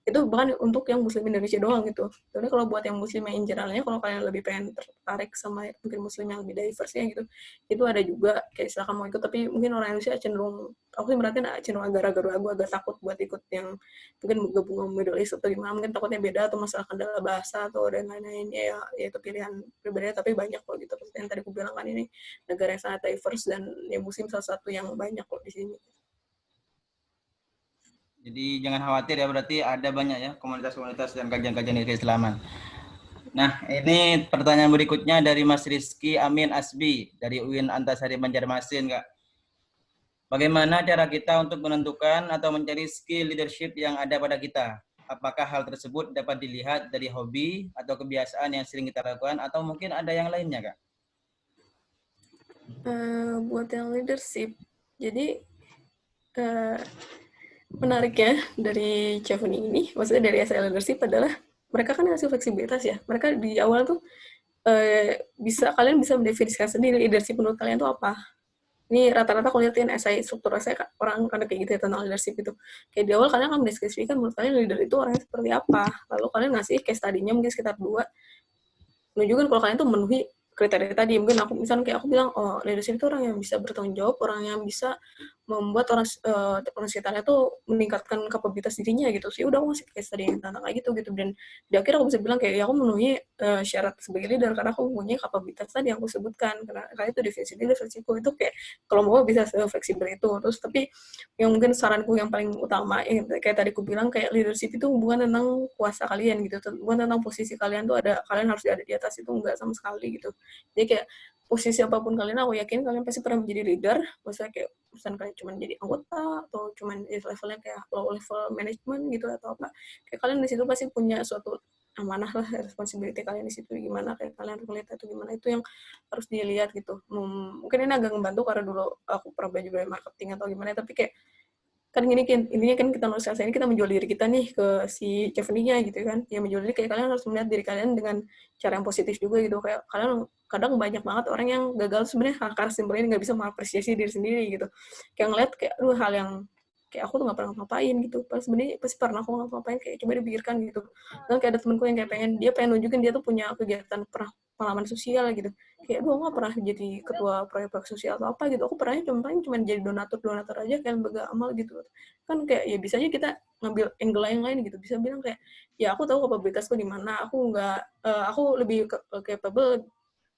C: Itu bahkan untuk yang Muslim Indonesia doang gitu. Tapi kalau buat yang Muslim yang generalnya, kalau kalian lebih pengen tertarik sama mungkin Muslim yang lebih diverse-nya gitu, itu ada juga kayak silakan mau ikut. Tapi mungkin orang Indonesia cenderung, aku sih merhatiin cenderung agak ragu-ragu, agak takut buat ikut yang mungkin gabung sama Middle East atau gimana, mungkin takutnya beda atau masalah kendala bahasa atau dan lain-lainnya ya itu pilihan pribadi. Tapi banyak kok gitu, seperti yang tadi aku bilang kan, ini negara yang sangat diverse dan ya Muslim salah satu yang banyak kok di sini.
A: jadi jangan khawatir ya, berarti ada banyak ya komunitas-komunitas dan kajian-kajian keislaman. Nah, ini pertanyaan berikutnya dari Mas Rizky Amin Asbi dari UIN Antasari Banjarmasin, Kak. Bagaimana cara kita untuk menentukan atau mencari skill leadership yang ada pada kita? Apakah hal tersebut dapat dilihat dari hobi atau kebiasaan yang sering kita lakukan, atau mungkin ada yang lainnya, Kak?
C: Buat yang leadership, jadi menariknya dari Chevening ini, maksudnya dari SL Leadership adalah mereka kan ngasih fleksibilitas ya. Mereka di awal tuh kalian bisa mendefinisikan sendiri leadership menurut kalian tuh apa. Ini rata-rata kalau liatin esai, struktur esai orang kan kayak gitu ya tentang leadership itu. Kayak di awal kalian akan mendeskripsikan menurut kalian leader itu orangnya seperti apa. Lalu kalian ngasih case study-nya mungkin sekitar 2, menunjukkan kalau kalian tuh memenuhi kriteria tadi. Mungkin aku misalnya kayak aku bilang, oh leadership itu orang yang bisa bertanggung jawab, orang yang bisa membuat orang sekitarnya tuh meningkatkan kapabilitas dirinya gitu sih. Udah aku ngasih case study yang tentang kayak gitu. Dan di akhir aku bisa bilang kayak ya aku memenuhi syarat sebagai leader karena aku mempunyai kapabilitas tadi yang aku sebutkan. Karena itu definisi leadership itu kayak kalau mau bisa fleksibel itu. Terus tapi yang mungkin saranku yang paling utama kayak tadi aku bilang, kayak leadership itu bukan tentang kuasa kalian gitu, bukan tentang posisi kalian tuh kalian harus ada di atas, itu enggak sama sekali gitu. Jadi kayak posisi apapun kalian, aku yakin kalian pasti pernah menjadi leader. Maksudnya kayak misalnya kalian cuma jadi anggota atau cuma levelnya kayak low level management gitu atau apa, kayak kalian di situ pasti punya suatu amanah lah, responsibility kalian di situ gimana, kayak kalian relate itu gimana, itu yang harus dilihat gitu. Mungkin ini agak ngebantu karena dulu aku pernah belajar dari marketing atau gimana, tapi kayak kan gini kan intinya kan kita nulis essay ini kita menjual diri kita nih ke si Chevening-nya gitu kan, yang menjual diri kayak kalian harus melihat diri kalian dengan cara yang positif juga gitu, kayak kalian kadang banyak banget orang yang gagal sebenarnya karena simpelnya nggak bisa mengapresiasi diri sendiri gitu, kayak ngeliat kayak hal yang kayak aku tuh nggak pernah ngapain gitu, pas sebenarnya pasti pernah aku ngapain, kayak coba dipikirkan gitu. Dan kayak ada temanku yang kayak pengen nunjukin dia tuh punya kegiatan pengalaman sosial gitu, kayak gue nggak pernah jadi ketua proyek sosial atau apa gitu, aku pernahnya cuma jadi donatur aja kayak lembaga amal gitu kan, kayak ya bisanya kita ngambil angle yang lain gitu, bisa bilang kayak ya aku tahu kapabilitasku di mana, aku lebih capable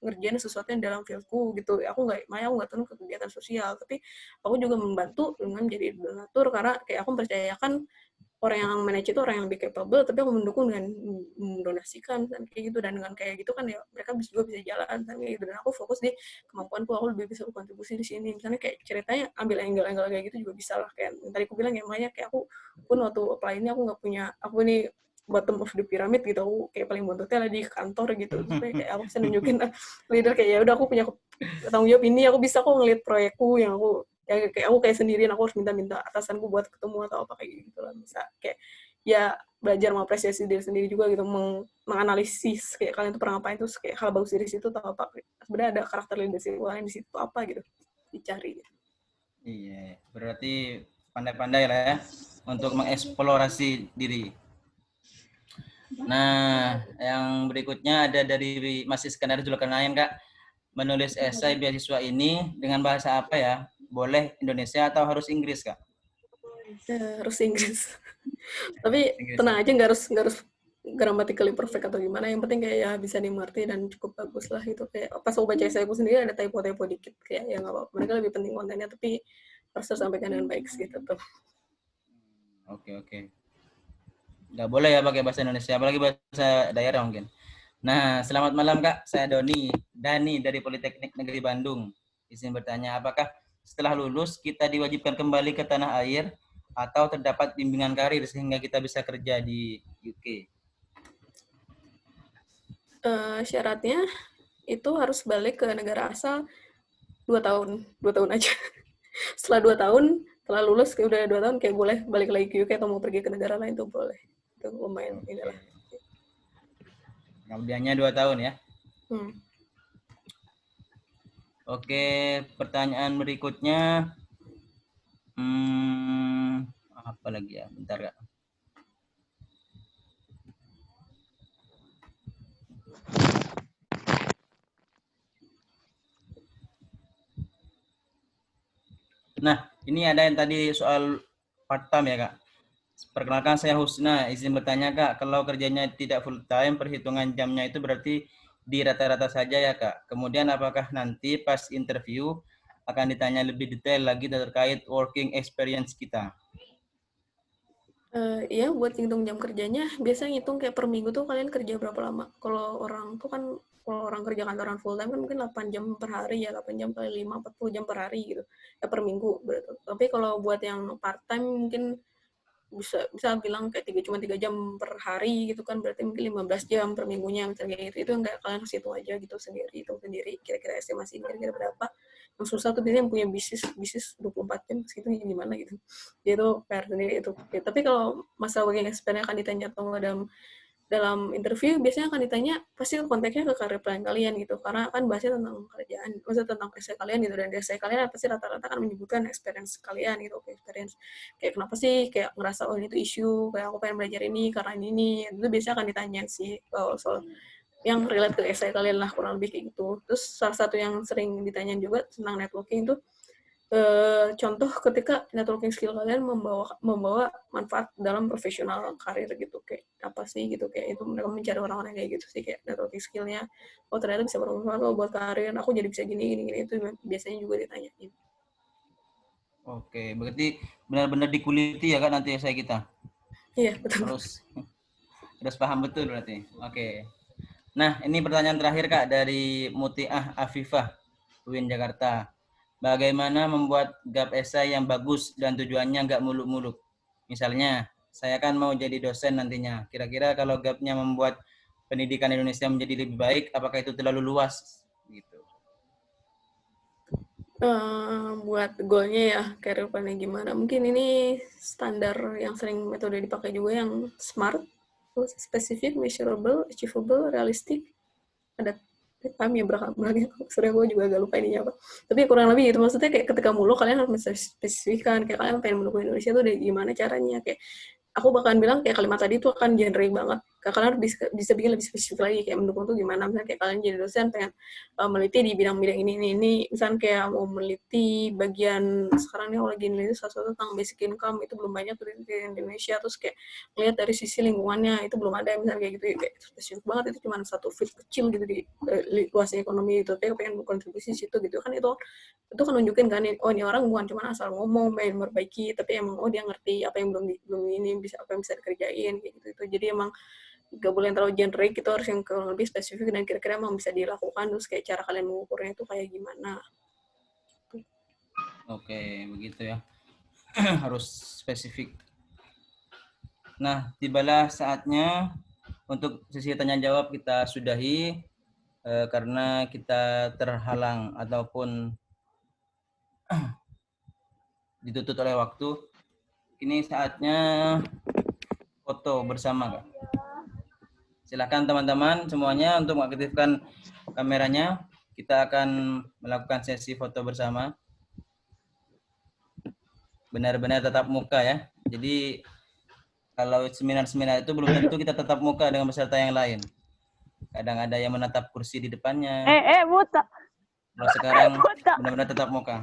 C: ngerjain sesuatu yang dalam fieldku gitu, aku nggak turun ke kegiatan sosial, tapi aku juga membantu dengan jadi donatur karena kayak aku percayakan orang yang manage itu orang yang lebih capable, tapi aku mendukung dengan mendonasikan dan kayak gitu, dan dengan kayak gitu kan ya mereka juga bisa jalan dan kayak gitu, dan aku fokus di kemampuanku, aku lebih bisa berkontribusi di sini, misalnya kayak ceritanya ambil angle-angle kayak gitu juga bisa lah, kayak tadi aku bilang ya makanya kayak aku pun waktu apply ini aku nggak punya, aku ini bottom of the pyramid gitu, aku kayak paling buntutnya lah di kantor gitu, supaya kayak aku bisa nunjukin leader kayak ya udah aku punya tanggung jawab ini, aku bisa kok ngeliat proyekku yang aku ya kayak aku kayak sendirian, aku harus minta atasanku buat ketemu atau apa kayak gitu lah, bisa kayak ya belajar mengapresiasi diri sendiri juga gitu, menganalisis kayak kalian tuh pernah ngapain, terus kayak hal bagus dari situ atau apa, sebenarnya ada karakter leadership kalian di situ apa gitu, dicari gitu.
A: Iya, berarti pandai-pandai lah ya untuk mengeksplorasi diri. Nah, yang berikutnya ada dari Mas Iskandar Zulkarnain, Kak. Menulis esai beasiswa ini dengan bahasa apa ya? Boleh Indonesia atau harus Inggris, Kak?
C: Harus Inggris. Tapi
A: Inggris,
C: tenang aja, nggak harus grammatically perfect atau gimana, yang penting kayak ya bisa dimengerti dan cukup bagus lah itu, kayak pas aku baca esai aku sendiri ada typo-typo dikit, kayak ya nggak apa-apa, mereka lebih penting kontennya, tapi harus tersampaikan dengan baik gitu tuh.
A: Oke. Nggak boleh ya pakai bahasa Indonesia, apalagi bahasa daerah mungkin. Nah, selamat malam Kak, saya Dani dari Politeknik Negeri Bandung. Izin bertanya, apakah setelah lulus kita diwajibkan kembali ke tanah air atau terdapat bimbingan karir sehingga kita bisa kerja di UK?
C: Syaratnya itu harus balik ke negara asal 2 tahun aja. Setelah 2 tahun, setelah lulus kayak udah 2 tahun kayak boleh balik lagi ke UK atau mau pergi ke negara lain tuh boleh. Itu lumayan inilah.
A: Kemudiannya 2 tahun ya. Oke, pertanyaan berikutnya. Apa lagi ya? Bentar Kak. Nah, ini ada yang tadi soal part-time ya Kak. Perkenalkan saya Husna, izin bertanya Kak, kalau kerjanya tidak full-time, perhitungan jamnya itu berarti di rata-rata saja ya Kak. Kemudian apakah nanti pas interview akan ditanya lebih detail lagi terkait working experience kita?
C: Iya, buat ngitung jam kerjanya, biasanya ngitung kayak per minggu tuh kalian kerja berapa lama. Kalau orang tuh kan, kalau orang kerja kantoran full time kan mungkin 8 jam per hari ya, 8 jam kali 5, 40 jam per hari gitu. Ya per minggu. Tapi kalau buat yang part time mungkin bisa bilang kayak cuma 3 jam per hari gitu kan, berarti mungkin 15 jam per minggunya misalnya gitu. Itu enggak, kalian harus hitung aja gitu sendiri, hitung sendiri kira-kira estimasi ini kira-kira berapa. Yang susah tuh biasanya yang punya bisnis 24 jam segitu gimana gitu. Dia tuh PR sendiri itu. Ya, tapi kalau masalah working experience akan ditanya atau enggak dalam interview, biasanya akan ditanya pasti konteksnya ke career plan kalian gitu, karena kan bahasnya tentang kerjaan, maksudnya tentang essay kalian gitu, dan essay kalian pasti rata-rata kan menyebutkan experience kalian gitu, experience kayak kenapa sih kayak ngerasa oh ini tuh isu, kayak aku pengen belajar ini karena ini, itu biasanya akan ditanya sih soal yang relate ke essay kalian lah, kurang lebih kayak gitu. Terus salah satu yang sering ditanyain juga tentang networking itu contoh ketika networking skill kalian membawa manfaat dalam profesional karir gitu, kayak apa sih gitu, kayak itu mereka mencari orang-orang kayak gitu sih, kayak networking skillnya oh ternyata bisa bermanfaat buat karir aku, jadi bisa gini itu biasanya juga ditanyain.
A: Oke, berarti benar-benar dikuliti ya Kak nanti essay kita?
C: Iya, betul.
A: Harus paham betul berarti. Oke. Nah, ini pertanyaan terakhir Kak dari Mutiah Afifah, UIN Jakarta. Bagaimana membuat gap essay yang bagus dan tujuannya nggak muluk-muluk? Misalnya, saya kan mau jadi dosen nantinya. Kira-kira kalau gapnya membuat pendidikan Indonesia menjadi lebih baik, apakah itu terlalu luas? Gitu.
C: Buat goalnya ya, career plan-nya gimana. Mungkin ini standar yang sering metode dipakai juga yang SMART, specific, measurable, achievable, realistic. Ada kami ya belakangnya, sebenarnya gue juga agak lupa ininya apa. Tapi kurang lebih gitu, maksudnya kayak ketika mulu kalian harus spesifikkan, kayak kalian pengen mendukung Indonesia tuh gimana caranya, kayak aku bakalan bilang kayak kalimat tadi itu akan genre banget. Kalian harus bisa bikin lebih spesifik lagi, kayak mendukung tuh gimana. Misalnya kayak kalian jadi dosen pengen meliti di bidang-bidang ini. Misalnya kayak mau meliti bagian, sekarang nih aku lagi neliti sesuatu tentang basic income, itu belum banyak di Indonesia. Terus kayak lihat dari sisi lingkungannya, itu belum ada, misalnya kayak gitu. Kayak spesifik banget, itu cuma satu field kecil gitu di luasnya ekonomi itu. Tapi aku pengen berkontribusi di situ gitu. Kan itu kan nunjukin kan, oh ini orang bukan cuma asal ngomong pengen memperbaiki, tapi emang oh dia ngerti apa yang belum ini bisa, apa yang bisa dikerjain kayak gitu. Jadi emang gak boleh terlalu generik, itu harus yang lebih spesifik dan kira-kira emang bisa dilakukan. Terus kayak cara kalian mengukurnya itu kayak gimana.
A: Oke, begitu ya. Harus spesifik. Nah, tibalah saatnya untuk sesi tanya jawab kita sudahi karena kita terhalang ataupun ditutup oleh waktu. Ini saatnya foto bersama, Kak. Silakan teman-teman semuanya untuk mengaktifkan kameranya. Kita akan melakukan sesi foto bersama. Benar-benar tatap muka ya. Jadi kalau seminar-seminar itu belum tentu kita tatap muka dengan peserta yang lain. Kadang ada yang menatap kursi di depannya.
G: Buta.
A: Kalau sekarang benar-benar tatap muka.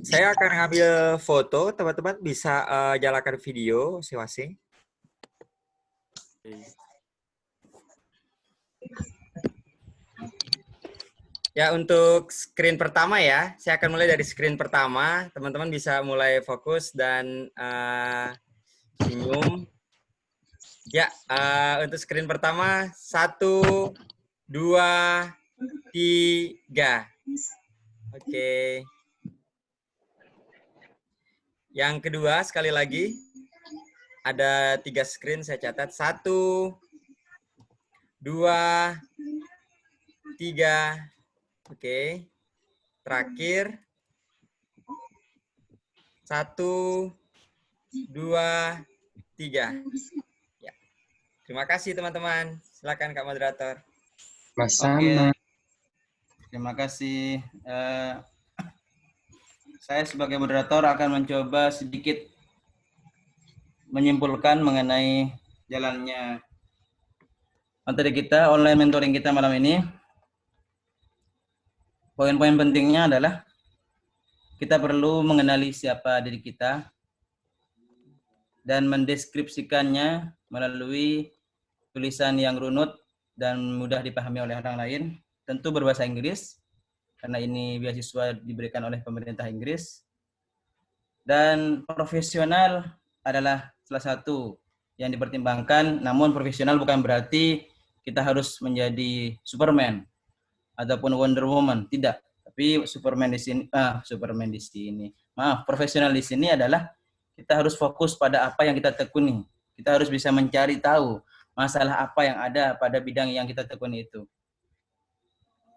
H: Saya akan ngambil foto, teman-teman bisa jalankan video masing-masing. Ya, untuk screen pertama ya, saya akan mulai dari screen pertama. Teman-teman bisa mulai fokus dan senyum. Ya, untuk screen pertama, 1, 2, 3. Oke. Yang kedua, sekali lagi, ada 3 screen saya catat. 1, 2, 3. Oke. Terakhir. 1, 2, 3. Ya. Terima kasih teman-teman. Silakan Kak Moderator.
A: Oke. Terima kasih. Saya sebagai moderator akan mencoba sedikit menyimpulkan mengenai jalannya materi kita, online mentoring kita malam ini. Poin-poin pentingnya adalah kita perlu mengenali siapa diri kita dan mendeskripsikannya melalui tulisan yang runut dan mudah dipahami oleh orang lain, tentu berbahasa Inggris, karena ini beasiswa diberikan oleh pemerintah Inggris. Dan profesional adalah salah satu yang dipertimbangkan, namun profesional bukan berarti kita harus menjadi Superman ataupun Wonder Woman, tidak. Tapi profesional di sini adalah kita harus fokus pada apa yang kita tekuni. Kita harus bisa mencari tahu masalah apa yang ada pada bidang yang kita tekuni itu.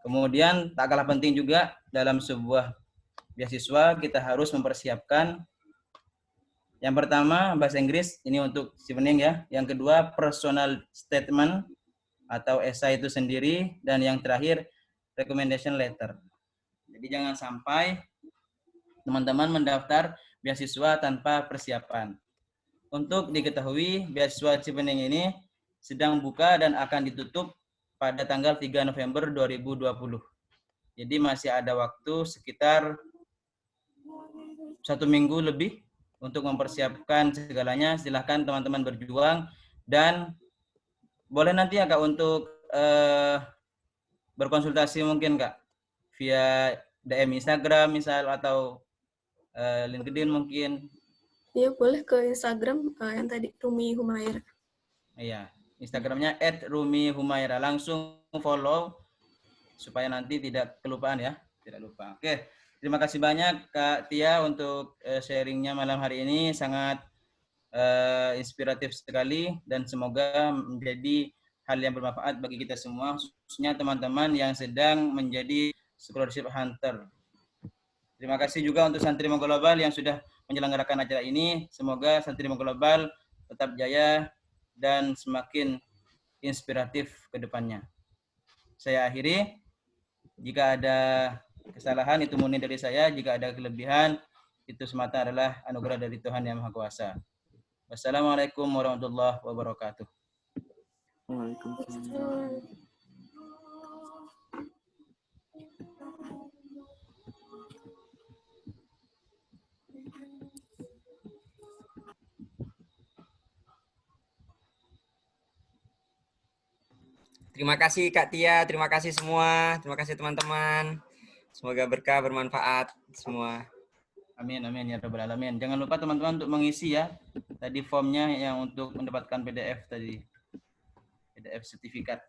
A: Kemudian tak kalah penting juga dalam sebuah beasiswa kita harus mempersiapkan yang pertama bahasa Inggris, ini untuk Stevening ya. Yang kedua personal statement atau esai itu sendiri, dan yang terakhir recommendation letter. Jadi jangan sampai teman-teman mendaftar beasiswa tanpa persiapan. Untuk diketahui beasiswa Stevening ini sedang buka dan akan ditutup pada tanggal 3 November 2020. Jadi masih ada waktu sekitar 1 minggu lebih untuk mempersiapkan segalanya. Silahkan teman-teman berjuang dan boleh nanti ya Kak untuk berkonsultasi mungkin Kak via DM Instagram misal atau LinkedIn mungkin.
C: Iya, boleh ke Instagram yang tadi Rumi Humaira.
A: Iya. Instagramnya @rumihumaira, langsung follow supaya nanti tidak kelupaan ya, tidak lupa. Oke, Terima kasih banyak Kak Tia untuk sharingnya malam hari ini, sangat inspiratif sekali dan semoga menjadi hal yang bermanfaat bagi kita semua, khususnya teman-teman yang sedang menjadi scholarship hunter. Terima kasih juga untuk Santri Monggo Global yang sudah menyelenggarakan acara ini. Semoga Santri Monggo Global tetap jaya dan semakin inspiratif ke depannya. Saya akhiri. Jika ada kesalahan itu murni dari saya, jika ada kelebihan itu semata adalah anugerah dari Tuhan Yang Maha Kuasa. Wassalamualaikum warahmatullahi wabarakatuh.
F: Waalaikumsalam.
H: Terima kasih Kak Tia, terima kasih semua, terima kasih teman-teman. Semoga berkah, bermanfaat semua.
A: Amin, amin ya rabbal alamin. Jangan lupa teman-teman untuk mengisi ya tadi formnya yang untuk mendapatkan PDF tadi, PDF sertifikat.